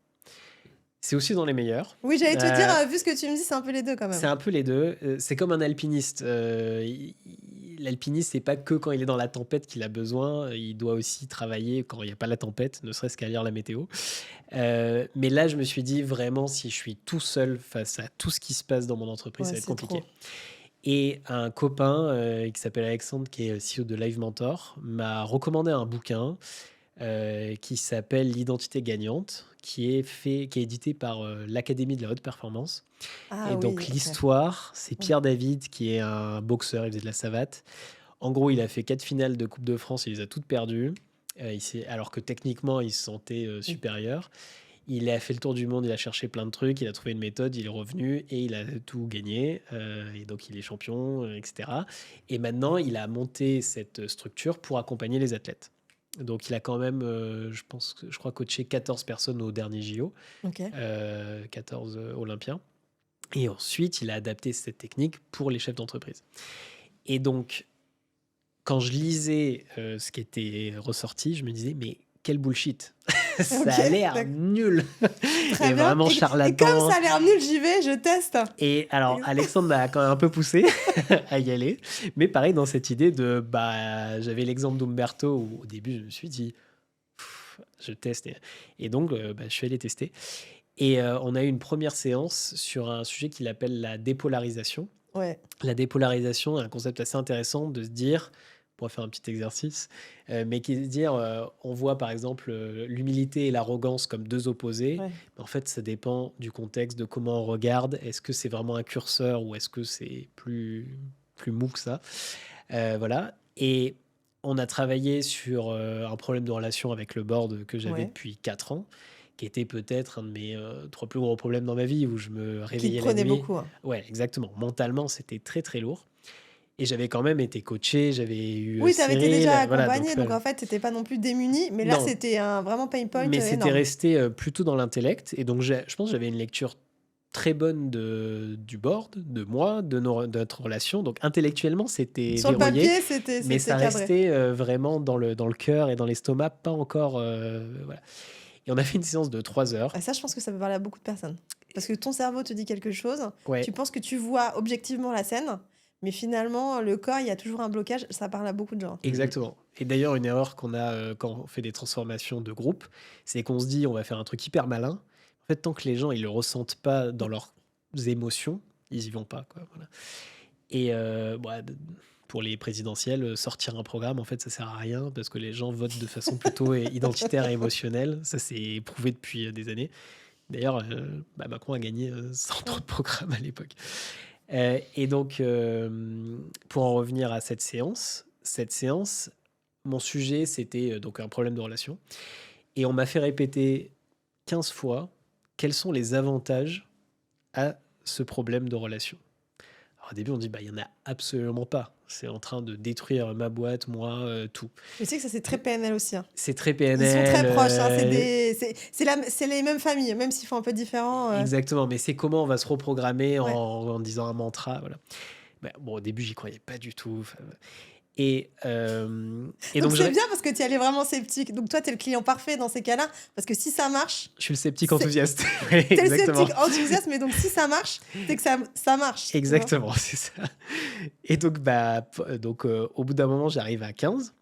C'est aussi dans les meilleurs. Oui, j'allais te dire, vu ce que tu me dis, c'est un peu les deux quand même. C'est un peu les deux. C'est comme un alpiniste. L'alpiniste, c'est pas que quand il est dans la tempête qu'il a besoin. Il doit aussi travailler quand il n'y a pas la tempête, ne serait-ce qu'à lire la météo. Mais là, je me suis dit, vraiment, si je suis tout seul face à tout ce qui se passe dans mon entreprise, Ouais, ça va être c'est compliqué. trop. Et un copain qui s'appelle Alexandre, qui est CEO de Live Mentor, m'a recommandé un bouquin qui s'appelle L'identité gagnante, qui est édité par l'Académie de la haute performance. Ah Et oui, donc ok. l'histoire, c'est Ouais. Pierre David, qui est un boxeur, il faisait de la savate. En gros, il a fait 4 finales de Coupe de France, il les a toutes perdues, alors que techniquement, il se sentait Oui. supérieur. Il a fait le tour du monde, il a cherché plein de trucs, il a trouvé une méthode, il est revenu et il a tout gagné. Et donc, il est champion, etc. Et maintenant, il a monté cette structure pour accompagner les athlètes. Donc, il a quand même, je crois, coaché 14 personnes au dernier JO, Ok. 14 Olympiens. Et ensuite, il a adapté cette technique pour les chefs d'entreprise. Et donc, quand je lisais ce qui était ressorti, je me disais, mais quel bullshit. Ça Ok, a l'air d'accord. nul Très et bien. vraiment Et comme charlatan. ça a l'air nul, j'y vais, je teste. Et alors, Alexandre m'a quand même un peu poussé à y aller. Mais pareil, dans cette idée de, j'avais l'exemple d'Umberto où au début, je me suis dit, je teste. Et donc, je suis allé tester. Et on a eu une première séance sur un sujet qu'il appelle la dépolarisation. Ouais. La dépolarisation est un concept assez intéressant de se dire, pour faire un petit exercice, mais qui est de dire, on voit par exemple l'humilité et l'arrogance comme deux opposés. Ouais. Mais en fait, ça dépend du contexte, de comment on regarde. Est-ce que c'est vraiment un curseur ou est-ce que c'est plus mou que ça? Voilà. Et on a travaillé sur un problème de relation avec le board que j'avais Ouais. depuis 4 ans, qui était peut-être un de mes 3 plus gros problèmes dans ma vie, où je me Qui te réveillais la prenait nuit. beaucoup. Hein. Ouais, exactement. Mentalement, c'était très, très lourd. Et j'avais quand même été coaché, j'avais eu Oui, tu avais été Cyril, déjà voilà, accompagné, donc voilà. en fait, tu n'étais pas non plus démuni, mais là, Non, c'était un vraiment pain point mais c'était énorme. resté plutôt dans l'intellect. Et donc, je pense que j'avais une lecture très bonne du board, de moi, de notre relation. Donc, intellectuellement, c'était Sur le verrouillé, papier, mais ça cadré. restait vraiment dans le cœur et dans l'estomac, pas encore. Voilà. Et on a fait une séance de 3 heures. Et ça, je pense que ça peut parler à beaucoup de personnes. Parce que ton cerveau te dit quelque chose, Ouais, tu penses que tu vois objectivement la scène, mais finalement, le corps, il y a toujours un blocage. Ça parle à beaucoup de gens. exactement. Et d'ailleurs, une erreur qu'on a quand on fait des transformations de groupe, c'est qu'on se dit on va faire un truc hyper malin. En fait, tant que les gens ils le ressentent pas dans leurs émotions, ils y vont pas, quoi. Voilà. Et pour les présidentielles, sortir un programme, en fait, ça sert à rien parce que les gens votent de façon plutôt identitaire et émotionnelle. Ça, c'est prouvé depuis des années. D'ailleurs, Macron a gagné sans trop de programmes à l'époque. Et donc, pour en revenir à cette séance, mon sujet, c'était donc un problème de relation. Et on m'a fait répéter 15 fois quels sont les avantages à ce problème de relation. Alors, au début, on dit, il n'y en a absolument pas. C'est en train de détruire ma boîte, moi, tout. Je sais que ça, c'est très PNL aussi. Hein. C'est très Ils PNL. sont très proches. Hein. C'est les mêmes familles, même s'ils font un peu différents. Exactement, mais c'est comment on va se reprogrammer Ouais. en disant un mantra. Voilà. Bon, au début, j'y croyais pas du tout. Et donc c'est bien parce que tu y allais vraiment sceptique. Donc toi, tu es le client parfait dans ces cas-là. Parce que si ça marche... Je suis le sceptique C'est- enthousiaste. T'es le Exactement. sceptique enthousiaste, mais donc si ça marche, c'est que ça marche. tu vois. Exactement, c'est ça. Et donc, au bout d'un moment, j'arrive à 15.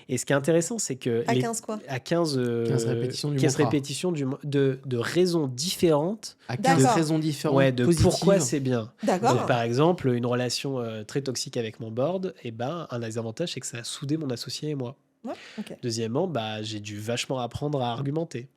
Et ce qui est intéressant, c'est que... À 15 quoi. À 15, 15 répétitions du 15 mantra. répétitions de raisons différentes. À 15 D'accord. raisons différentes, Ouais, de positives. pourquoi c'est bien. D'accord. Donc, par exemple, une relation très toxique avec mon board, un des avantages, c'est que ça a soudé mon associé et moi. Ouais, ok. Deuxièmement, j'ai dû vachement apprendre à argumenter.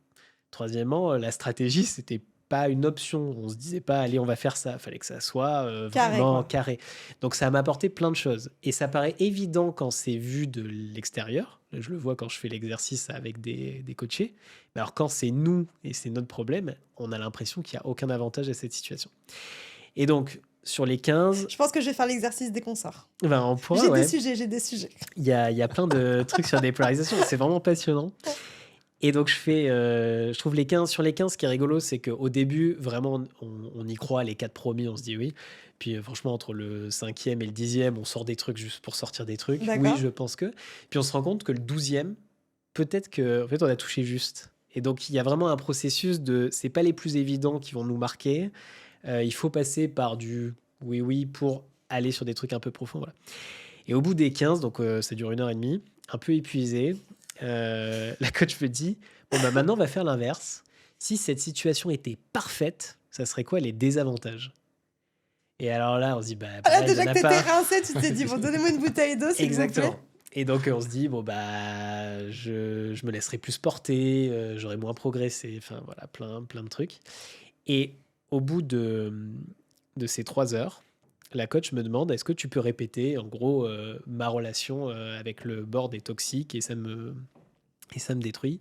Troisièmement, la stratégie, c'était pas une option. On se disait pas, allez, on va faire ça. Il fallait que ça soit Carré, vraiment quoi. carré. Donc, ça m'a apporté plein de choses. Et ça paraît évident quand c'est vu de l'extérieur. Je le vois quand je fais l'exercice avec des coachés. Mais alors, quand c'est nous et c'est notre problème, on a l'impression qu'il n'y a aucun avantage à cette situation. Et donc, sur les 15, Je pense que je vais faire l'exercice dès qu'on sort. on pourra, J'ai ouais. j'ai des sujets. Il y a plein de trucs sur la dépolarisation. C'est vraiment passionnant. Et donc, je trouve les 15, sur les 15, ce qui est rigolo, c'est qu'au début, vraiment, on y croit, les 4 promis, on se dit oui. Puis franchement, entre le 5e et le 10e, on sort des trucs juste pour sortir des trucs. D'accord. Oui, je pense que. Puis on se rend compte que le 12e, peut-être qu'en fait, on a touché juste. Et donc, il y a vraiment un processus de... C'est pas les plus évidents qui vont nous marquer. Il faut passer par du oui pour aller sur des trucs un peu profonds. Voilà. Et au bout des 15, donc ça dure 1h30, un peu épuisé, la coach me dit, maintenant, on va faire l'inverse. Si cette situation était parfaite, ça serait quoi les désavantages? Et alors là, on se dit, Là, pareil, il y déjà en que a t'étais pas. rincé, tu t'es dit, bon, donnez-moi une bouteille d'eau, s'il vous plaît. Exactement. Et donc, on se dit, bon, bah, je me laisserai plus porter, j'aurai moins progressé, enfin, voilà, plein de trucs. Et au bout de ces 3 heures, la coach me demande, est-ce que tu peux répéter, en gros, ma relation avec le board est toxique et ça me détruit.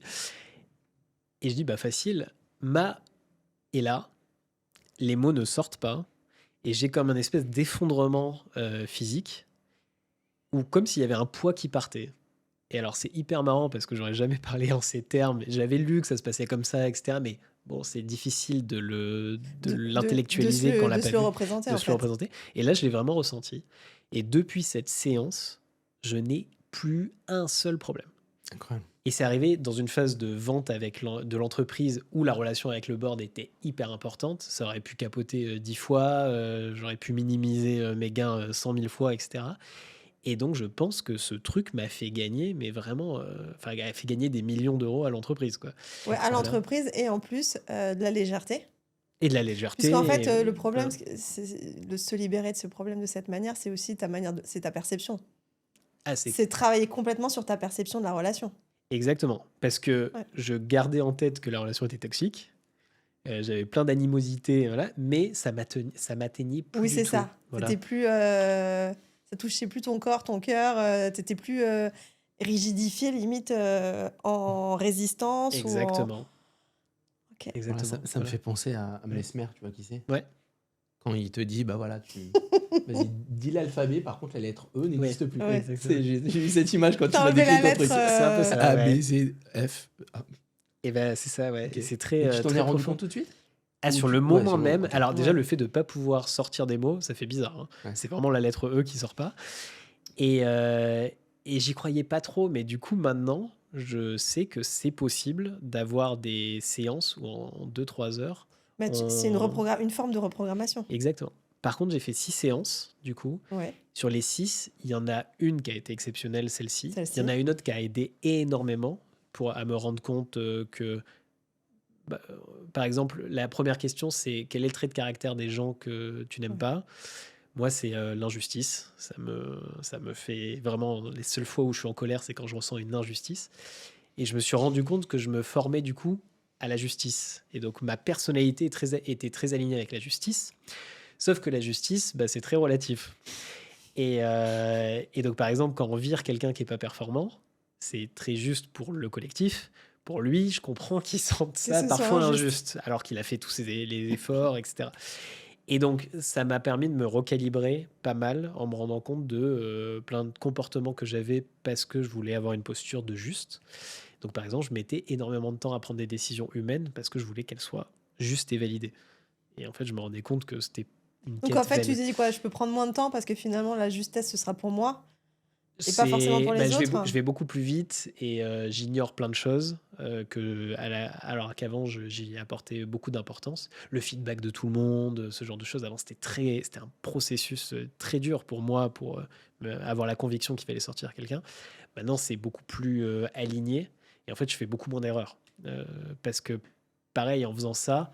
Et je dis, bah, facile, ma est là, les mots ne sortent pas, et j'ai comme un espèce d'effondrement physique, ou comme s'il y avait un poids qui partait. Et alors, c'est hyper marrant parce que j'aurais jamais parlé en ces termes. J'avais lu que ça se passait comme ça, etc. Mais bon, c'est difficile de l'intellectualiser quand on l'a de pas se le vu, représenter, de en se le fait. représenter. Et là, je l'ai vraiment ressenti. Et depuis cette séance, je n'ai plus un seul problème. Incroyable. Et c'est arrivé dans une phase de vente de l'entreprise où la relation avec le board était hyper importante. Ça aurait pu capoter 10 fois, j'aurais pu minimiser mes gains 100 000 fois, etc. Et donc, je pense que ce truc m'a fait gagner, mais vraiment, enfin, a fait gagner des millions d'euros à l'entreprise, quoi. Ouais, à Voilà. l'entreprise et en plus de la légèreté. Et de la légèreté. Puisqu'en fait, et le problème, plein- c'est de se libérer de ce problème de cette manière, c'est aussi c'est ta perception. Ah, c'est C'est travailler complètement sur ta perception de la relation. exactement. Parce que Ouais. je gardais en tête que la relation était toxique. J'avais plein d'animosité, voilà, mais ça m'atteignait plus Oui, du c'est tout. ça. Voilà. C'était plus, ça touchait plus ton corps, ton cœur. T'étais plus rigidifié, limite en résistance ou en. Exactement. Ok. Voilà, Exactement. ça me Voilà. fait penser à Mesmer, tu vois qui c'est? Ouais. Quand il te dit, bah voilà, vas-y, dis l'alphabet, par contre la lettre E n'existe plus. Ouais. Exactement. J'ai eu cette image quand tu T'as m'as enlevé décrit la ton truc. lettre. C'est un peu ça. A, ouais. B, C, F. Ah, Et ben c'est ça, ouais. ok. Et c'est très. Et tu t'en très es rendu profond. compte tout de suite? Ah, Ou sur tu- le ouais, moment sur le même, moment, ok. alors déjà Ouais. le fait de ne pas pouvoir sortir des mots, ça fait bizarre. Hein. Ouais. C'est vraiment la lettre E qui sort pas. Et, j'y croyais pas trop, mais du coup maintenant, je sais que c'est possible d'avoir des séances où en 2-3 heures, Mais c'est une forme de reprogrammation. Exactement. Par contre, j'ai fait 6 séances, du coup. Ouais. Sur les 6, il y en a une qui a été exceptionnelle, celle-ci. Il y Celle-ci. en a une autre qui a aidé énormément à me rendre compte que par exemple, la première question, c'est quel est le trait de caractère des gens que tu n'aimes Ouais. pas? Moi, c'est l'injustice. Ça me fait vraiment... Les seules fois où je suis en colère, c'est quand je ressens une injustice. Et je me suis rendu compte que je me formais du coup à la justice. Et donc, ma personnalité était très alignée avec la justice. Sauf que la justice, bah, c'est très relatif. Et donc, par exemple, quand on vire quelqu'un qui n'est pas performant, c'est très juste pour le collectif. Pour lui, je comprends qu'il sente ça ce soit parfois injuste. injuste, alors qu'il a fait tous les efforts, etc. Et donc, ça m'a permis de me recalibrer pas mal en me rendant compte de plein de comportements que j'avais parce que je voulais avoir une posture de juste. Donc, par exemple, je mettais énormément de temps à prendre des décisions humaines parce que je voulais qu'elles soient justes et validées. Et en fait, je me rendais compte que c'était une Donc quête en fait, tu vaine. dis quoi? Je peux prendre moins de temps parce que finalement, la justesse, ce sera pour moi et pas forcément pour les autres. Je vais beaucoup plus vite et j'ignore plein de choses alors qu'avant j'y apportais beaucoup d'importance. Le feedback de tout le monde, ce genre de choses. Avant c'était un processus très dur pour moi pour avoir la conviction qu'il fallait sortir quelqu'un. Maintenant c'est beaucoup plus aligné et en fait je fais beaucoup moins d'erreurs parce que pareil en faisant ça.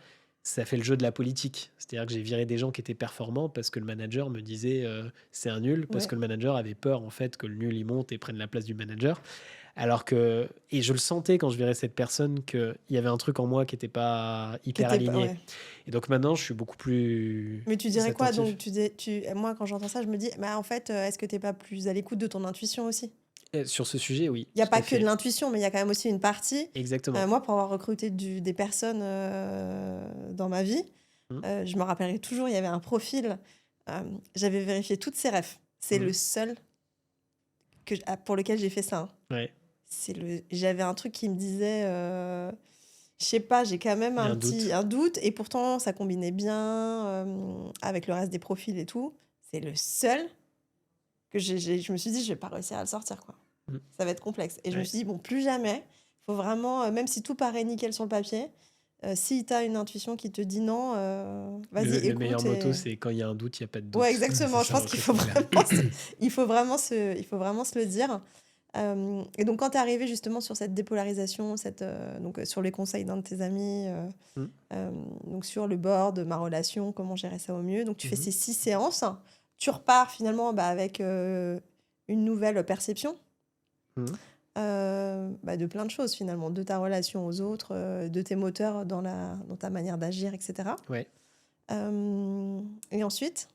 Ça fait le jeu de la politique. C'est-à-dire que j'ai viré des gens qui étaient performants parce que le manager me disait c'est un nul, parce Ouais. que le manager avait peur en fait que le nul y monte et prenne la place du manager. Alors que, et je le sentais quand je virais cette personne qu'il y avait un truc en moi qui n'était pas hyper aligné. Ouais. Et donc maintenant, je suis beaucoup plus. Mais tu dirais quoi? attentif. Donc moi, quand j'entends ça, je me dis, bah, en fait, est-ce que tu n'es pas plus à l'écoute de ton intuition aussi? Sur ce sujet, oui. Il n'y a tout pas à que fait. de l'intuition, mais il y a quand même aussi une partie. Exactement. Moi, pour avoir recruté des personnes dans ma vie, je me rappellerai toujours, il y avait un profil. J'avais vérifié toutes ses refs. C'est le seul pour lequel j'ai fait ça. Hein. Ouais. J'avais un truc qui me disait, je sais pas, j'ai quand même un doute, et pourtant ça combinait bien avec le reste des profils et tout. C'est le seul que je me suis dit, je vais pas réussir à le sortir, quoi. Ça va être complexe. Et je me suis dit, bon, plus jamais, il faut vraiment, même si tout paraît nickel sur le papier, si tu as une intuition qui te dit non, vas-y, écoute. Le meilleur motto, c'est quand il y a un doute, il n'y a pas de doute. Ouais, exactement. Je pense qu'il faut vraiment se le dire. Et donc, quand tu es arrivé justement sur cette dépolarisation, donc sur les conseils d'un de tes amis, donc sur le board, ma relation, comment gérer ça au mieux, donc tu fais ces 6 séances, tu repars finalement avec une nouvelle perception Mhm. De plein de choses finalement, de ta relation aux autres, de tes moteurs dans ta manière d'agir, etc. Ouais. Et ensuite,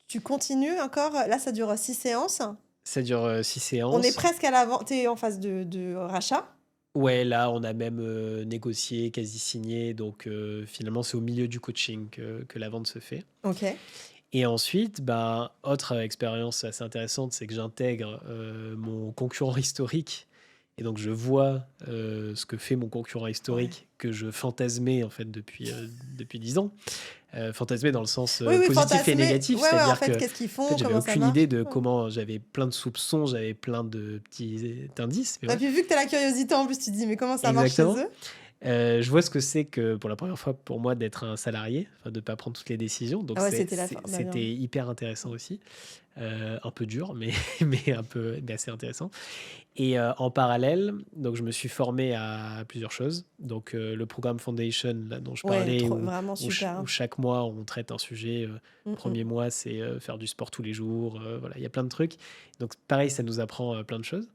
tu continues encore. Là, ça dure 6 séances. Ça dure 6 On est séances. presque à l'avant. Tu es en phase de rachat. Ouais, là, on a même négocié, quasi signé. Donc, finalement, c'est au milieu du coaching que la vente se fait. Ok. Et ensuite, autre expérience assez intéressante, c'est que j'intègre mon concurrent historique. Et donc, je vois ce que fait mon concurrent historique que je fantasmais en fait depuis 10 ans. Fantasmer dans le sens Oui, positif et fantasmer. négatif, Ouais, en c'est-à-dire fait, que qu'est-ce qu'ils en font, fait, j'avais comment ça aucune marche. idée de Ouais. comment, j'avais plein de soupçons, j'avais plein de petits indices. Mais Et ouais. puis, vu que tu as la curiosité en plus, tu te dis, mais comment ça marche chez Exactement. eux? Je vois ce que c'est que pour la première fois pour moi d'être un salarié, enfin, de ne pas prendre toutes les décisions. Donc Ah ouais, c'était la fin. Bah, bien. c'était hyper intéressant aussi. Un peu dur, mais, mais assez intéressant. Et en parallèle, donc je me suis formé à plusieurs choses. Donc le programme Foundation là, dont je Ouais, parlais, vraiment super. où chaque mois on traite un sujet. Mm, Premier mm. mois, c'est faire du sport tous les jours. Voilà, il y a plein de trucs. Donc pareil, ça nous apprend plein de choses.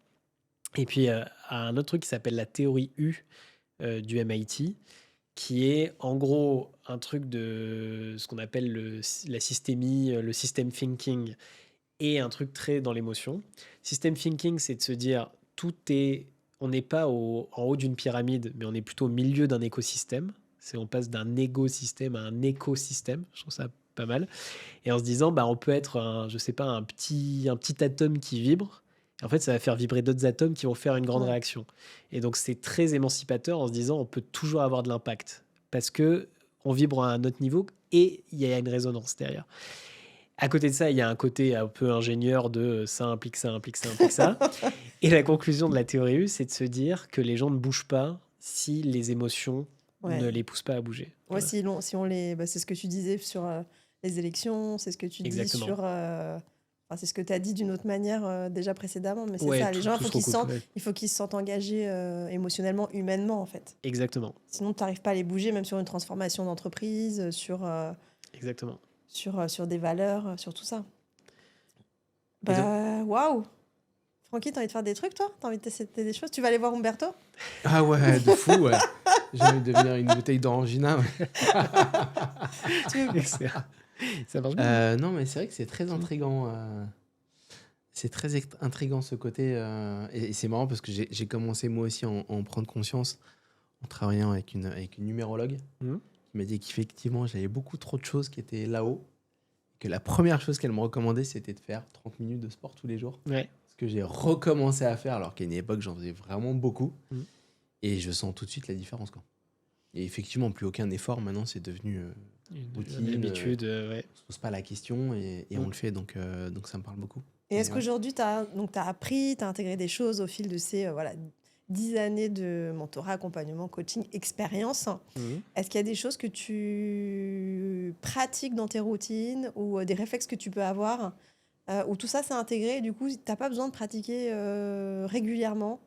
Et puis un autre truc qui s'appelle la théorie U du MIT, qui est en gros un truc de ce qu'on appelle la systémie, le system thinking, et un truc très dans l'émotion. System thinking, c'est de se dire on n'est pas en haut d'une pyramide, mais on est plutôt au milieu d'un écosystème. On passe d'un égo-système à un écosystème. Je trouve ça pas mal. Et en se disant, on peut être je sais pas, un petit atome qui vibre. En fait, ça va faire vibrer d'autres atomes qui vont faire une grande Ouais. réaction. Et donc, c'est très émancipateur en se disant, on peut toujours avoir de l'impact parce que on vibre à un autre niveau et il y a une résonance derrière. À côté de ça, il y a un côté un peu ingénieur de ça implique ça, implique ça, implique ça. Et la conclusion de la théorie U, c'est de se dire que les gens ne bougent pas si les émotions ne Ouais. les poussent pas à bouger. Ouais, Voilà. si on les. C'est ce que tu disais sur les élections, c'est ce que tu dis Exactement. sur. C'est ce que tu as dit d'une autre manière déjà précédemment, mais c'est Ouais, ça. Les gens, tout se recoupe, ouais. il faut qu'ils se sentent engagés émotionnellement, humainement, en fait. Exactement. Sinon, tu n'arrives pas à les bouger, même sur une transformation d'entreprise, Exactement. sur des valeurs, sur tout ça. Et donc- Waouh! Francky, t'as envie de faire des trucs, toi? T'as envie de tester des choses? Tu vas aller voir Umberto? Ah ouais, de fou, ouais. J'ai envie de devenir une bouteille d'orangina. Ouais. Tu veux- Ça marche bien. Non, mais c'est vrai que c'est très intriguant. C'est très intriguant ce côté. Et c'est marrant parce que j'ai commencé moi aussi à en prendre conscience en travaillant avec une numérologue Mhm. qui m'a dit qu'effectivement j'avais beaucoup trop de choses qui étaient là-haut. Que la première chose qu'elle me recommandait, c'était de faire 30 minutes de sport tous les jours. Ouais. Ce que j'ai recommencé à faire alors qu'à une époque j'en faisais vraiment beaucoup. Mhm. Et je sens tout de suite la différence, quoi. Et effectivement, plus aucun effort, maintenant c'est devenu routine. Une habitude, ouais. On se pose pas la question et on le fait, donc ça me parle beaucoup. Et est-ce ouais. qu'aujourd'hui, tu as appris, tu as intégré des choses au fil de ces 10 années de mentorat, accompagnement, coaching, expérience? Mhm. Est-ce qu'il y a des choses que tu pratiques dans tes routines ou des réflexes que tu peux avoir où tout ça s'est intégré et du coup, tu n'as pas besoin de pratiquer régulièrement?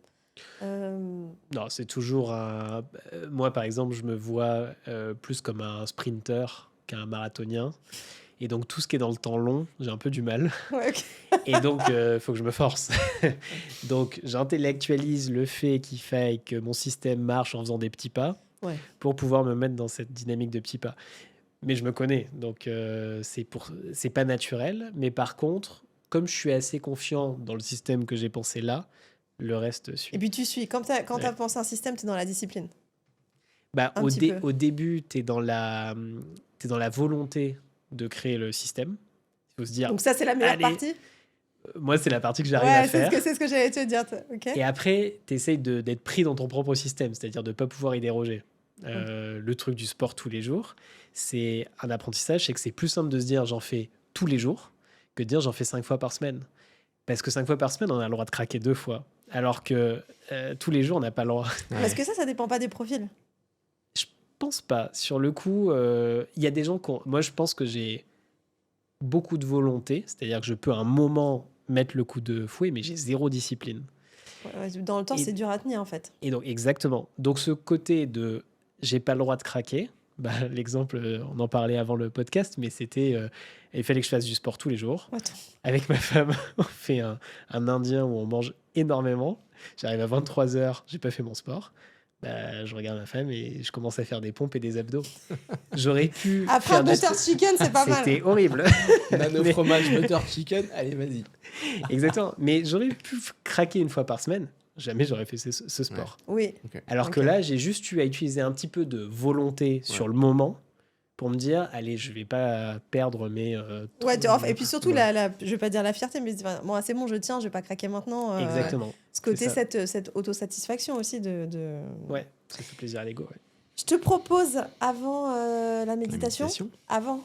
Non, c'est toujours moi, par exemple, je me vois plus comme un sprinter qu'un marathonien. Et donc, tout ce qui est dans le temps long, j'ai un peu du mal. Ouais, ok. Et donc, il faut que je me force. Donc, j'intellectualise le fait qu'il faille que mon système marche en faisant des petits pas Ouais. pour pouvoir me mettre dans cette dynamique de petits pas. Mais je me connais, donc c'est pas naturel. Mais par contre, comme je suis assez confiant dans le système que j'ai pensé là, le reste suit. Et puis tu suis. Quand tu as Ouais. pensé un système, tu es dans la discipline. Un Au petit peu. début, tu es dans la volonté de créer le système. Il faut se dire, Donc ça, c'est la meilleure allez, partie? moi, c'est la partie que j'arrive à Ouais, faire. c'est ce que j'allais te dire. Ok. Et après, tu essayes d'être pris dans ton propre système, c'est-à-dire de ne pas pouvoir y déroger. Le truc du sport tous les jours, c'est un apprentissage, c'est que c'est plus simple de se dire j'en fais tous les jours que de dire j'en fais 5 fois par semaine. Parce que 5 fois par semaine, on a le droit de craquer 2 fois. Alors que tous les jours, on n'a pas le droit. Ouais. Parce que ça dépend pas des profils. Je pense pas. Sur le coup, il y a des gens qui ont... Moi, je pense que j'ai beaucoup de volonté, c'est-à-dire que je peux à un moment mettre le coup de fouet, mais j'ai zéro discipline. Ouais, dans le temps, Et- c'est dur à tenir en fait. Et donc, exactement. Donc, ce côté de j'ai pas le droit de craquer, L'exemple, on en parlait avant le podcast, mais c'était, il fallait que je fasse du sport tous les jours. Attends. Avec ma femme, on fait un indien où on mange énormément. J'arrive à 23h, j'ai pas fait mon sport. Je regarde ma femme et je commence à faire des pompes et des abdos. J'aurais pu Après faire un butter chicken, c'est pas mal. C'était horrible. Nano Mais- fromage butter chicken, allez, vas-y. Exactement. Mais j'aurais pu craquer une fois par semaine. Jamais j'aurais fait ce sport. Oui. Alors que Ok. là, j'ai juste eu à utiliser un petit peu de volonté sur le moment pour me dire, allez, je vais pas perdre mes... Ouais, et puis surtout, Ouais. je vais pas dire la fierté, mais bon, c'est bon, je tiens, je vais pas craquer maintenant. Exactement. Ce côté, C'est ça. cette autosatisfaction aussi de... Ouais, ça fait plaisir à l'ego. Ouais. Je te propose, avant la méditation, avant,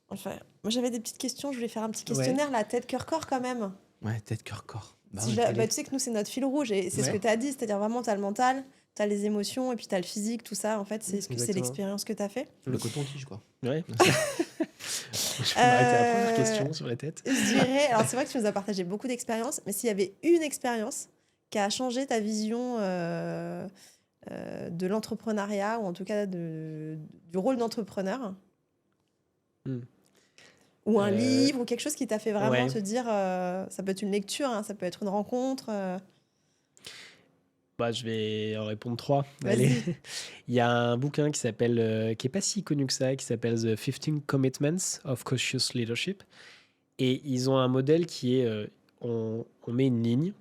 enfin, moi j'avais des petites questions, je voulais faire un petit questionnaire, la tête, cœur, corps quand même. Ouais, tête, cœur, corps. Tu sais que nous, c'est notre fil rouge, et c'est ce que tu as dit, c'est-à-dire vraiment, tu as le mental, tu as les émotions, et puis tu as le physique, tout ça, en fait, c'est Exactement. l'expérience que tu as fait. Le coton-tige, quoi. Ouais. Je peux m'arrêter à la première question sur la tête. Je dirais, alors c'est vrai que tu nous as partagé beaucoup d'expériences, mais s'il y avait une expérience qui a changé ta vision de l'entrepreneuriat, ou en tout cas du rôle d'entrepreneur, ou un livre, ou quelque chose qui t'a fait vraiment te dire, ça peut être une lecture, hein, ça peut être une rencontre. Je vais en répondre 3. Vas-y. Allez. Il y a un bouquin qui est pas si connu que ça, qui s'appelle The 15 Commitments of Cautious Leadership. Et ils ont un modèle qui est, on met une ligne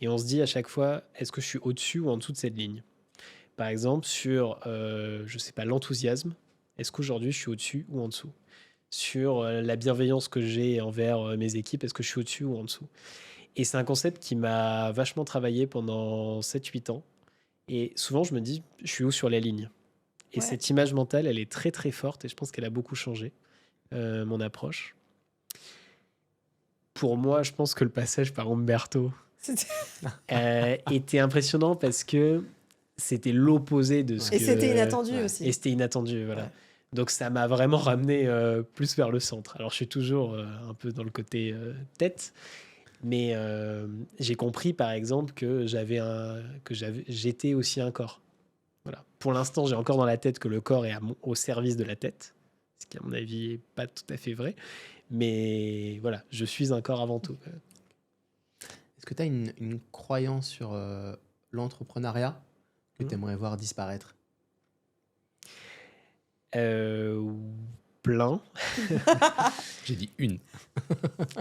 et on se dit à chaque fois, est-ce que je suis au-dessus ou en dessous de cette ligne? Par exemple, sur, je sais pas, l'enthousiasme, est-ce qu'aujourd'hui je suis au-dessus ou en dessous? Sur la bienveillance que j'ai envers mes équipes, est-ce que je suis au-dessus ou en dessous? Et c'est un concept qui m'a vachement travaillé pendant 7-8 ans. Et souvent, je me dis, je suis où sur la ligne? Et cette image mentale, elle est très, très forte. Et je pense qu'elle a beaucoup changé mon approche. Pour moi, je pense que le passage par Umberto était impressionnant parce que c'était l'opposé de ce que... Et c'était inattendu aussi. Et c'était inattendu, voilà. Ouais. Donc, ça m'a vraiment ramené plus vers le centre. Alors, je suis toujours un peu dans le côté tête. Mais j'ai compris, par exemple, que j'étais aussi un corps. Voilà. Pour l'instant, j'ai encore dans la tête que le corps est au service de la tête, ce qui, à mon avis, n'est pas tout à fait vrai. Mais voilà, je suis un corps avant tout. Est-ce que tu as une croyance sur l'entrepreneuriat que tu aimerais voir disparaître? Plein. J'ai dit une.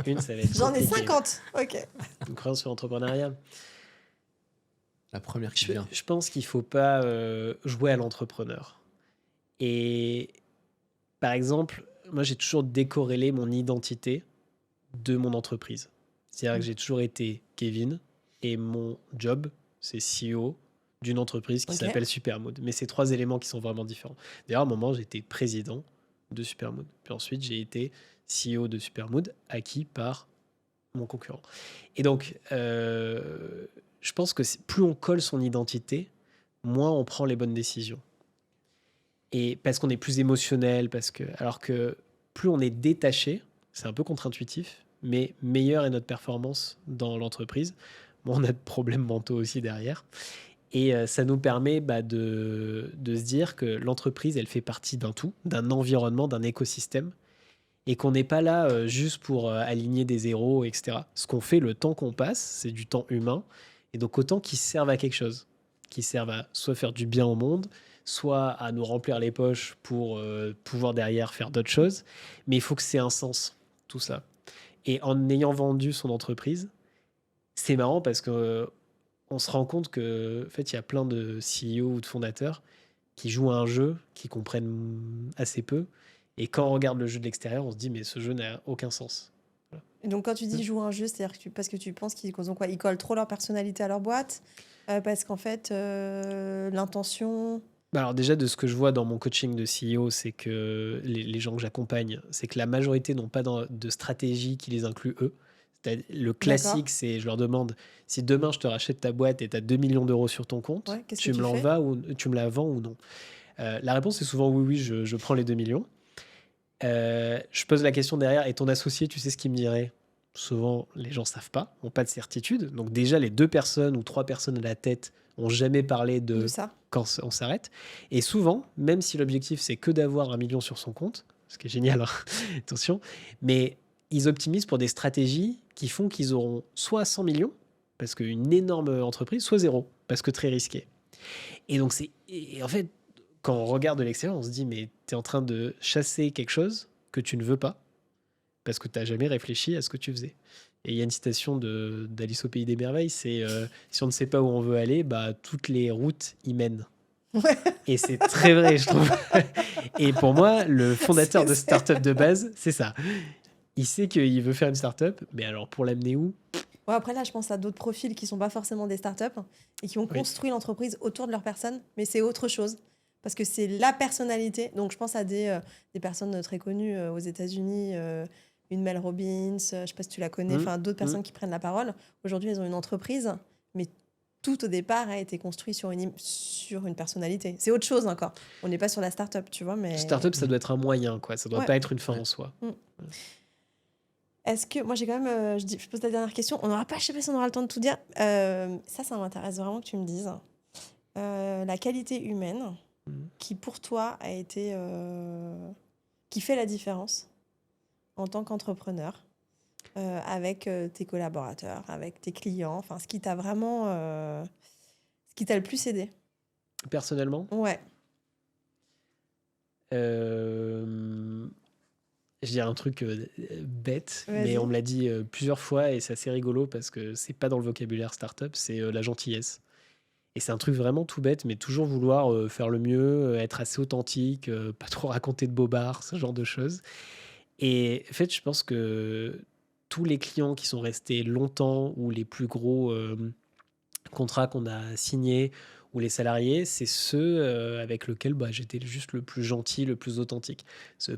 Une, ça va être J'en ai compliqué. 50. Ok. Une croyance sur l'entrepreneuriat. La première qui vient. Je pense qu'il ne faut pas jouer à l'entrepreneur. Et par exemple, moi, j'ai toujours décorrélé mon identité de mon entreprise. C'est-à-dire que j'ai toujours été Kevin et mon job, c'est CEO d'une entreprise qui s'appelle Supermood. Mais c'est 3 éléments qui sont vraiment différents. D'ailleurs, à un moment, j'étais président de Supermood. Puis ensuite, j'ai été CEO de Supermood, acquis par mon concurrent. Et donc, je pense que plus on colle son identité, moins on prend les bonnes décisions. Et parce qu'on est plus émotionnel, alors que plus on est détaché, c'est un peu contre-intuitif, mais meilleure est notre performance dans l'entreprise. Bon, on a de problèmes mentaux aussi derrière. Et ça nous permet de se dire que l'entreprise, elle fait partie d'un tout, d'un environnement, d'un écosystème, et qu'on n'est pas là juste pour aligner des zéros, etc. Ce qu'on fait, le temps qu'on passe, c'est du temps humain, et donc autant qu'ils servent à quelque chose, qu'ils servent à soit faire du bien au monde, soit à nous remplir les poches pour pouvoir derrière faire d'autres choses, mais il faut que c'est un sens, tout ça. Et en ayant vendu son entreprise, c'est marrant parce que on se rend compte que, en fait, il y a plein de CEO ou de fondateurs qui jouent à un jeu, qui comprennent assez peu. Et quand on regarde le jeu de l'extérieur, on se dit, mais ce jeu n'a aucun sens. Voilà. Et donc, quand tu dis jouer un jeu, c'est-à-dire parce que tu penses qu'ils ont quoi? Ils collent trop leur personnalité à leur boîte parce qu'en fait, l'intention... Alors déjà, de ce que je vois dans mon coaching de CEO, c'est que les gens que j'accompagne, c'est que la majorité n'ont pas de stratégie qui les inclut eux. Le classique, c'est, je leur demande, si demain je te rachète ta boîte et tu as 2 millions d'euros sur ton compte, tu me la vends ou non? La réponse est souvent oui, je prends les 2 millions. Je pose la question derrière, et ton associé, tu sais ce qu'il me dirait? souvent les gens savent pas, n'ont pas de certitude. Donc déjà, les 2 personnes ou 3 personnes à la tête ont jamais parlé De de ça. quand on s'arrête. Et souvent, même si l'objectif c'est que d'avoir 1 million sur son compte, ce qui est génial, hein, attention, mais ils optimisent pour des stratégies qui font qu'ils auront soit 100 millions, parce qu'une énorme entreprise, soit 0, parce que très risqué. Et donc et en fait, quand on regarde de l'extérieur, on se dit, mais tu es en train de chasser quelque chose que tu ne veux pas, parce que tu n'as jamais réfléchi à ce que tu faisais. Et il y a une citation d'Alice au Pays des Merveilles, c'est si on ne sait pas où on veut aller, bah, toutes les routes y mènent. Ouais, Et c'est très vrai, je trouve. Et pour moi, le fondateur de c'est- startup de base, c'est ça. Il sait qu'il veut faire une startup, mais alors pour l'amener où? Ouais, après là, je pense à d'autres profils qui sont pas forcément des startups et qui ont Oui. construit l'entreprise autour de leur personne, mais c'est autre chose. Parce que c'est la personnalité. Donc, je pense à des personnes très connues aux États-Unis, une Mel Robbins, je sais pas si tu la connais, enfin d'autres personnes qui prennent la parole. Aujourd'hui, elles ont une entreprise, mais tout au départ a été construit sur une personnalité. C'est autre chose encore. On n'est pas sur la startup, tu vois, mais... Startup, ça doit être un moyen, quoi. Ça doit Ouais. pas être une fin Ouais. en soi. Est-ce que moi j'ai quand même je pose la dernière question, on n'aura pas, je sais pas si on aura le temps de tout dire. Ça m'intéresse vraiment que tu me dises la qualité humaine Mhm. qui pour toi a été qui fait la différence en tant qu'entrepreneur avec tes collaborateurs, avec tes clients, enfin ce qui t'a vraiment ce qui t'a le plus aidé. Personnellement, Ouais. je dirais un truc bête, mais Vas-y. on me l'a dit plusieurs fois et c'est assez rigolo parce que c'est pas dans le vocabulaire startup, c'est la gentillesse. Et c'est un truc vraiment tout bête, mais toujours vouloir faire le mieux, être assez authentique, pas trop raconter de bobards, ce genre de choses. Et en fait, je pense que tous les clients qui sont restés longtemps ou les plus gros contrats qu'on a signés ou les salariés, c'est ceux avec lesquels bah, j'étais juste le plus gentil, le plus authentique.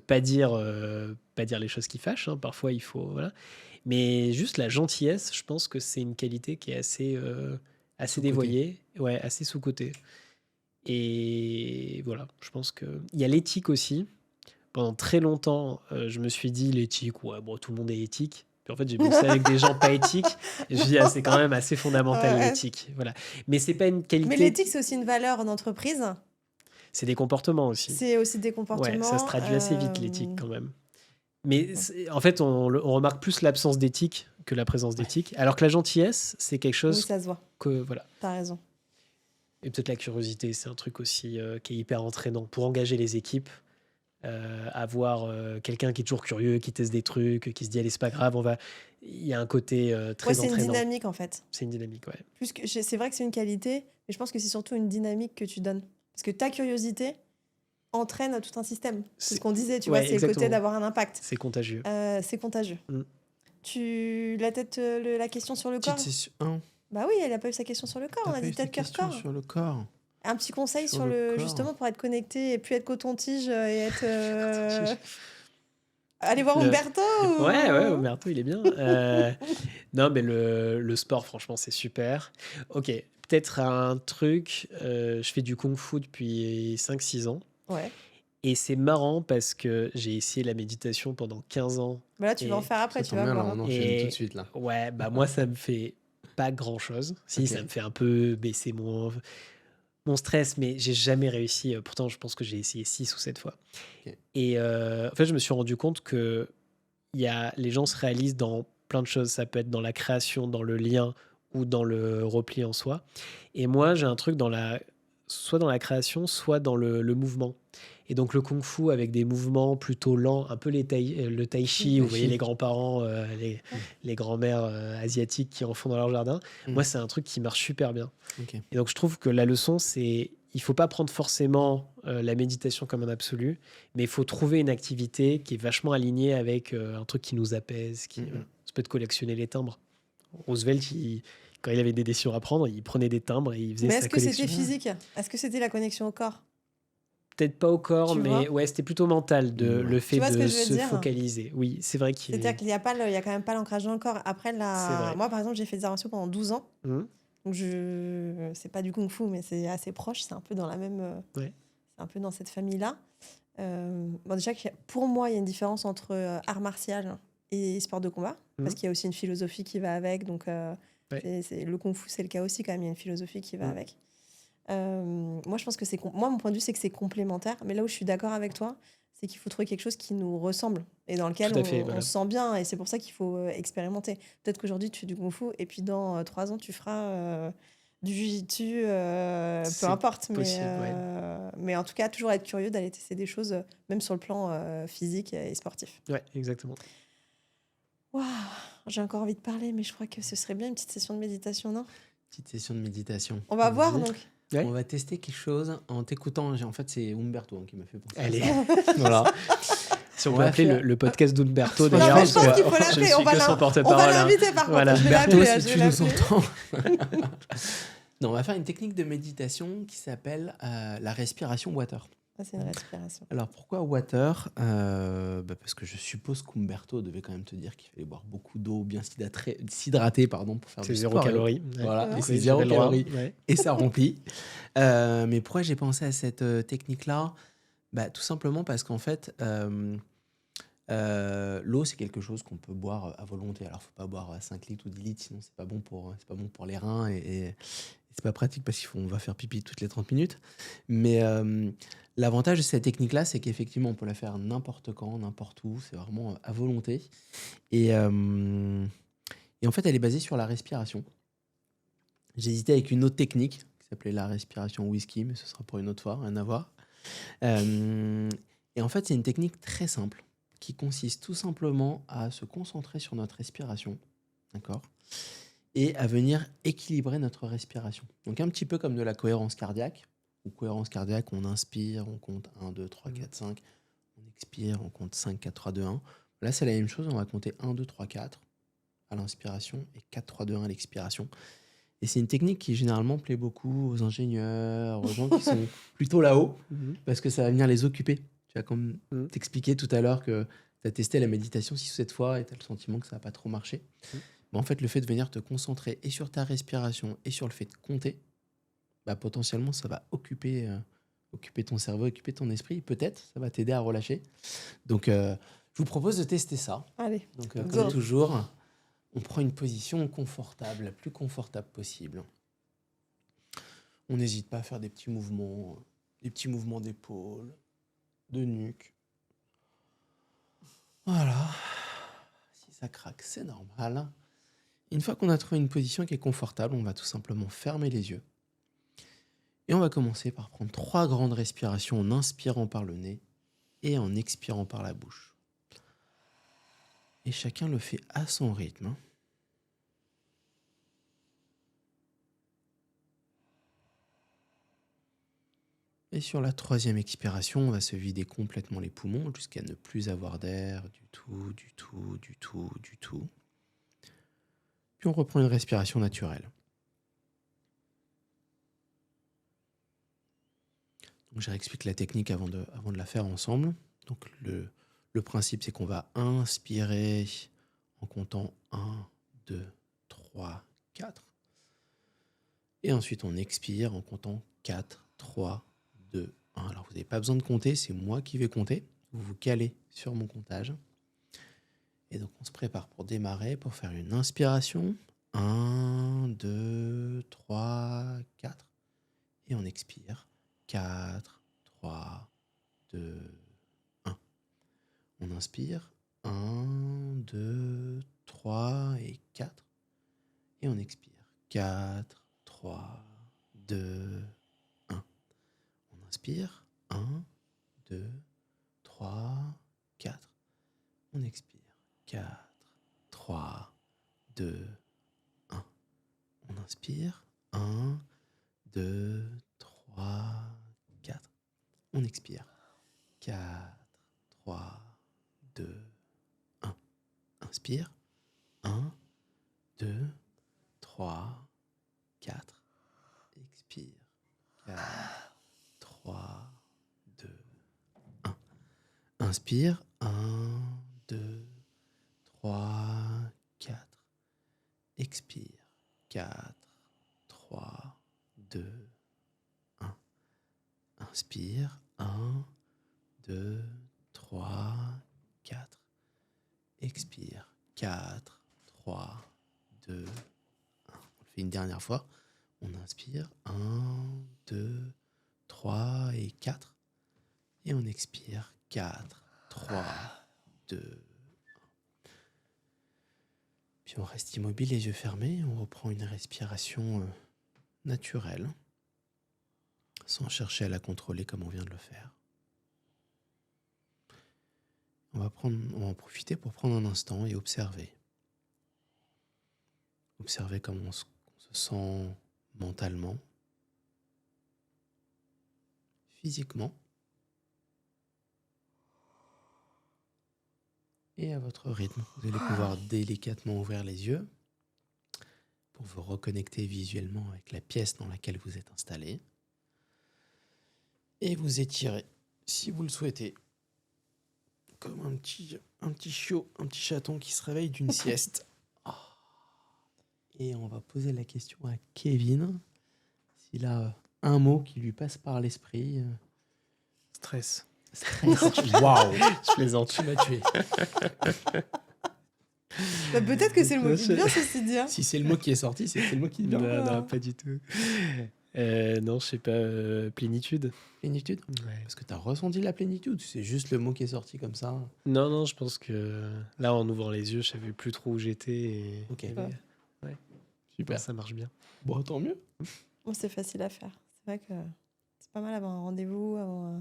Pas dire les choses qui fâchent, hein, parfois il faut... Voilà. Mais juste la gentillesse, je pense que c'est une qualité qui est assez Sous-cotée. dévoyée, ouais, assez sous-cotée. Et voilà, je pense qu'il y a l'éthique aussi. Pendant très longtemps, je me suis dit l'éthique, ouais, bon, tout le monde est éthique. Puis en fait, j'ai bossé avec des gens pas éthiques. Et je me suis dit, ah, c'est quand même assez fondamental Ouais. l'éthique. Voilà. Mais c'est pas une Mais qualité, l'éthique c'est aussi une valeur en entreprise, c'est des comportements aussi. c'est aussi des Ouais, ça se comportements. traduit assez vite l'éthique quand même. Mais en fait, on remarque plus l'absence d'éthique que la présence d'éthique. Alors que la gentillesse, c'est quelque Oui, chose ça se voit. que voilà. T'as raison. Et peut-être la curiosité, c'est un truc aussi qui est hyper entraînant pour engager les équipes. Avoir quelqu'un qui est toujours curieux, qui teste des trucs, qui se dit allez c'est pas grave, il y a un côté Ouais, très c'est une entraînant. dynamique en fait. C'est une dynamique, ouais. C'est vrai que c'est une qualité, mais je pense que c'est surtout une dynamique que tu donnes. Parce que ta curiosité entraîne tout un système. C'est ce qu'on disait, tu vois, Ouais, c'est le côté exactement. d'avoir un impact. C'est contagieux. C'est contagieux. Mm. La question sur le corps Petite session 1. Bah oui, elle a pas eu sa question sur le corps. On a dit tête, cœur, corps. Sur le corps. Un petit conseil Sur sur le corps. justement pour être connecté et plus être coton-tige et être. Allez voir Umberto ou- Ouais, Umberto, il est bien. Non, mais le sport, franchement, c'est super. Ok, peut-être un truc. Je fais du kung-fu depuis 5-6 ans. Ouais. Et c'est marrant parce que j'ai essayé la méditation pendant 15 ans. Bah là, tu vas en faire après, Ça tu tombe vas bien, là, voir. on hein. enchaîne tout de suite, là. Ouais, bah moi, ça me fait pas grand-chose. Si, Ok. ça me fait un peu baisser mon stress, mais j'ai jamais réussi. Pourtant, je pense que j'ai essayé 6 ou 7 fois. Ok. Et en fait, je me suis rendu compte que les gens se réalisent dans plein de choses. Ça peut être dans la création, dans le lien ou dans le repli en soi. Et moi, j'ai un truc soit dans la création, soit dans le mouvement. Et donc le kung-fu avec des mouvements plutôt lents, un peu le tai chi, vous voyez les grands-parents, les grands-mères asiatiques qui en font dans leur jardin. Moi, c'est un truc qui marche super bien. Ok. Et donc je trouve que la leçon, c'est il faut pas prendre forcément la méditation comme un absolu, mais il faut trouver une activité qui est vachement alignée avec un truc qui nous apaise. Ça peut être collectionner les timbres. Roosevelt, quand il avait des décisions à prendre, il prenait des timbres et il faisait Mais sa est-ce que collection. c'était physique? Est-ce que c'était la connexion au corps? Peut-être pas au corps, Tu mais vois ouais, c'était plutôt mental, le fait Tu vois ce de que je veux se dire focaliser. Oui, c'est vrai qu'il C'est-à-dire qu'il y a quand même pas l'ancrage dans le corps. Après, C'est vrai. moi, par exemple, j'ai fait des arts martiaux pendant 12 ans. Mhm. Donc, c'est pas du kung-fu, mais c'est assez proche. C'est un peu dans la même... Ouais. C'est un peu dans cette famille-là. Bon, déjà, pour moi, il y a une différence entre art martial et sport de combat, parce qu'il y a aussi une philosophie qui va avec. Donc, Ouais. le kung fu, c'est le cas aussi quand même. Il y a une philosophie qui va Mm. avec. Moi, je pense que moi, mon point de vue, c'est que c'est complémentaire. Mais là où je suis d'accord avec toi, c'est qu'il faut trouver quelque chose qui nous ressemble et dans lequel Tout à fait, on voilà. se sent bien. Et c'est pour ça qu'il faut expérimenter. Peut-être qu'aujourd'hui, tu fais du kung fu et puis dans 3 ans, tu feras du jiu-jitsu, peu C'est importe. possible, ouais. Mais en tout cas, toujours être curieux d'aller tester des choses, même sur le plan physique et sportif. Ouais, exactement. Waouh, j'ai encore envie de parler, mais je crois que ce serait bien une petite session de méditation, non? Petite session de méditation. On va voir Vas-y. donc. Ouais. On va tester quelque chose en t'écoutant. En fait, c'est Umberto qui m'a fait penser Allez. à ça. Voilà. Si on On peut va appeler faire- le podcast d'Umberto, Non, d'ailleurs. mais je pense qu'il faut je l'appeler, suis on va que son on va porte-parole. hein. l'inviter par contre. Voilà. Je vais Umberto, l'appeler, si je tu vais nous l'appeler. entends. Non, on va faire une technique de méditation qui s'appelle la respiration water. Ah, c'est une respiration. Alors pourquoi water Parce que je suppose qu'Umberto devait quand même te dire qu'il fallait boire beaucoup d'eau, bien s'hydrater pour faire C'est du 0 sport. calories. Ouais. Voilà, Ouais. et Oui, c'est 0 j'avais le droit. calories. Ouais. Et ça remplit. Mais pourquoi j'ai pensé à cette technique-là Tout simplement parce qu'en fait, l'eau, c'est quelque chose qu'on peut boire à volonté. Alors, faut pas boire 5 litres ou 10 litres, sinon c'est pas bon pour les reins et c'est pas pratique parce qu'on va faire pipi toutes les 30 minutes. Mais l'avantage de cette technique-là, c'est qu'effectivement, on peut la faire n'importe quand, n'importe où. C'est vraiment à volonté. Et en fait, elle est basée sur la respiration. J'ai hésité avec une autre technique qui s'appelait la respiration whisky, mais ce sera pour une autre fois, rien à voir. Et en fait, c'est une technique très simple qui consiste tout simplement à se concentrer sur notre respiration, d'accord, et à venir équilibrer notre respiration. Donc un petit peu comme de la cohérence cardiaque. Ou cohérence cardiaque, on inspire, on compte 1, 2, 3, 4, 5. On expire, on compte 5, 4, 3, 2, 1. Là, c'est la même chose, on va compter 1, 2, 3, 4 à l'inspiration et 4, 3, 2, 1 à l'expiration. Et c'est une technique qui généralement plaît beaucoup aux ingénieurs, aux gens qui sont plutôt là-haut, parce que ça va venir les occuper. Tu vas comme t'expliquer tout à l'heure que tu as testé la méditation 6 ou 7 fois et tu as le sentiment que ça n'a pas trop marché. Mais en fait, le fait de venir te concentrer et sur ta respiration et sur le fait de compter, potentiellement, ça va occuper ton cerveau, occuper ton esprit. Peut-être, ça va t'aider à relâcher. Donc, je vous propose de tester ça. Allez. Donc, Go. comme toujours, on prend une position confortable, la plus confortable possible. On n'hésite pas à faire des petits mouvements d'épaules, de nuque. Voilà. Si ça craque, c'est normal. Une fois qu'on a trouvé une position qui est confortable, on va tout simplement fermer les yeux. Et on va commencer par prendre 3 grandes respirations en inspirant par le nez et en expirant par la bouche. Et chacun le fait à son rythme. Et sur la 3e expiration, on va se vider complètement les poumons jusqu'à ne plus avoir d'air du tout. Puis on reprend une respiration naturelle. Donc je réexplique la technique avant de la faire ensemble. Donc le principe, c'est qu'on va inspirer en comptant 1, 2, 3, 4. Et ensuite, on expire en comptant 4, 3, 2, 1. Alors, vous n'avez pas besoin de compter, c'est moi qui vais compter. Vous vous calez sur mon comptage. Et donc, on se prépare pour démarrer, pour faire une inspiration. 1, 2, 3, 4. Et on expire. 4, 3, 2, 1. On inspire. 1, 2, 3 et 4. Et on expire. 4, 3, 2, 1. On inspire. 1, 2, 3, 4. On expire. 4, 3, 2, 1. On inspire. 1, 2, 3, 4. On expire. 4, 3, 2, 1. Inspire. 1, 2, 3, 4. Expire. 4, 3, 2, 1. Inspire. 1, 2, 3, 4. Expire. 4, 3, 2, 1. Inspire. 1, 2, 3, 4. Expire. 4, 3, 2, 1. On le fait une dernière fois. On inspire. 1, 2, 3 et 4. Et on expire. 4, 3, 2. Puis on reste immobile, les yeux fermés. On reprend une respiration naturelle, sans chercher à la contrôler comme on vient de le faire. On va en profiter pour prendre un instant et observer. Observer comment on se sent mentalement, physiquement. Et à votre rythme, vous allez pouvoir délicatement ouvrir les yeux pour vous reconnecter visuellement avec la pièce dans laquelle vous êtes installé. Et vous étirer, si vous le souhaitez, comme un petit chiot, un petit chaton qui se réveille d'une sieste. Et on va poser la question à Kevin, s'il a un mot qui lui passe par l'esprit. Stress. Stress. Waouh, Je plaisante. tu m'as tué. Bah, peut-être que c'est le mot qui vient, ceci dit. Hein. Si c'est le mot qui est sorti, c'est le mot qui vient. Non, non, pas du tout. Non, je sais pas. Plénitude. Plénitude. Ouais. Parce que tu as ressenti la plénitude, c'est juste le mot qui est sorti comme ça. Non, non, je pense que là, en ouvrant les yeux, je savais plus trop où j'étais. Et... Ok. Ouais. Super. Ça marche bien. Bon, tant mieux. Bon, c'est facile à faire. C'est vrai que c'est pas mal avant un rendez-vous. Avant...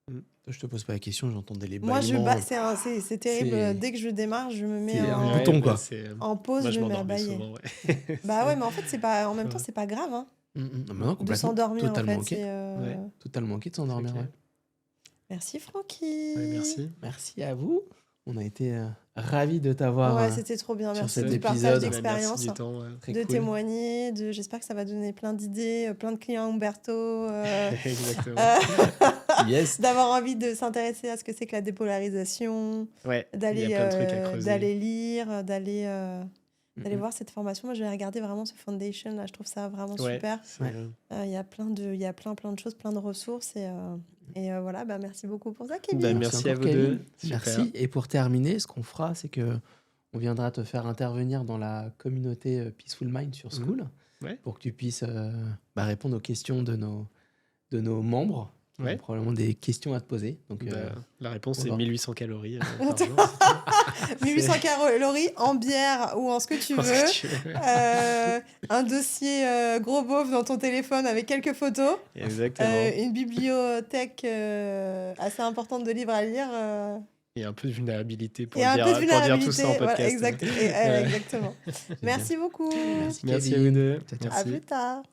Toi, je te pose pas la question, j'entendais les Moi, bâillements. c'est terrible. C'est- Dès que je démarre, je me mets C'est un en, bouton, quoi. en pause, Moi, je je me mets à m'endormais bailler. souvent, ouais. Bah ouais, mais en fait, c'est pas, en même temps, c'est pas grave hein, Non, mais non, de complètement. s'endormir. En Totalement fait, ok. Ouais. Totalement ok de s'endormir. C'est clair. Ouais. Merci, Francky. Ouais, merci. Merci à vous. On a été ravis de t'avoir. Ouais, c'était trop bien. sur Merci cet du partage épisode. d'expérience, Merci du temps. Ouais. très de cool. témoigner. J'espère que ça va donner plein d'idées, plein de clients à Umberto. Exactement. Yes. D'avoir envie de s'intéresser à ce que c'est que la dépolarisation, Ouais, il y d'aller a plein de trucs à creuser. d'aller lire, d'aller Mhm. voir cette formation. Moi, je vais regarder vraiment ce foundation là. Je trouve ça vraiment Ouais, super. c'est- Ouais. Il y a plein de choses, plein de ressources et voilà. Bah, merci beaucoup pour ça, Kevin. Bah, merci à encore, vous Kevin. deux. Super. Merci. Et pour terminer, ce qu'on fera, c'est que on viendra te faire intervenir dans la communauté Peaceful Mind sur School Ouais. pour que tu puisses répondre aux questions de nos membres qui Ouais. ont probablement des questions à te poser. Donc, Bah, la réponse on c'est va. 1800 calories par jour. 1800 calories en bière ou en ce que tu Parce veux. que tu veux. Un dossier gros beauf dans ton téléphone avec quelques photos. Exactement. Une bibliothèque assez importante de livres à lire. Et un peu de vulnérabilité pour Et un dire, peu de pour dire tout ça en vulnérabilité. Voilà, podcast. exact, Ouais. exactement. Merci beaucoup. Merci, Merci à Kevin. vous deux. Ciao, ciao. À Merci. plus tard.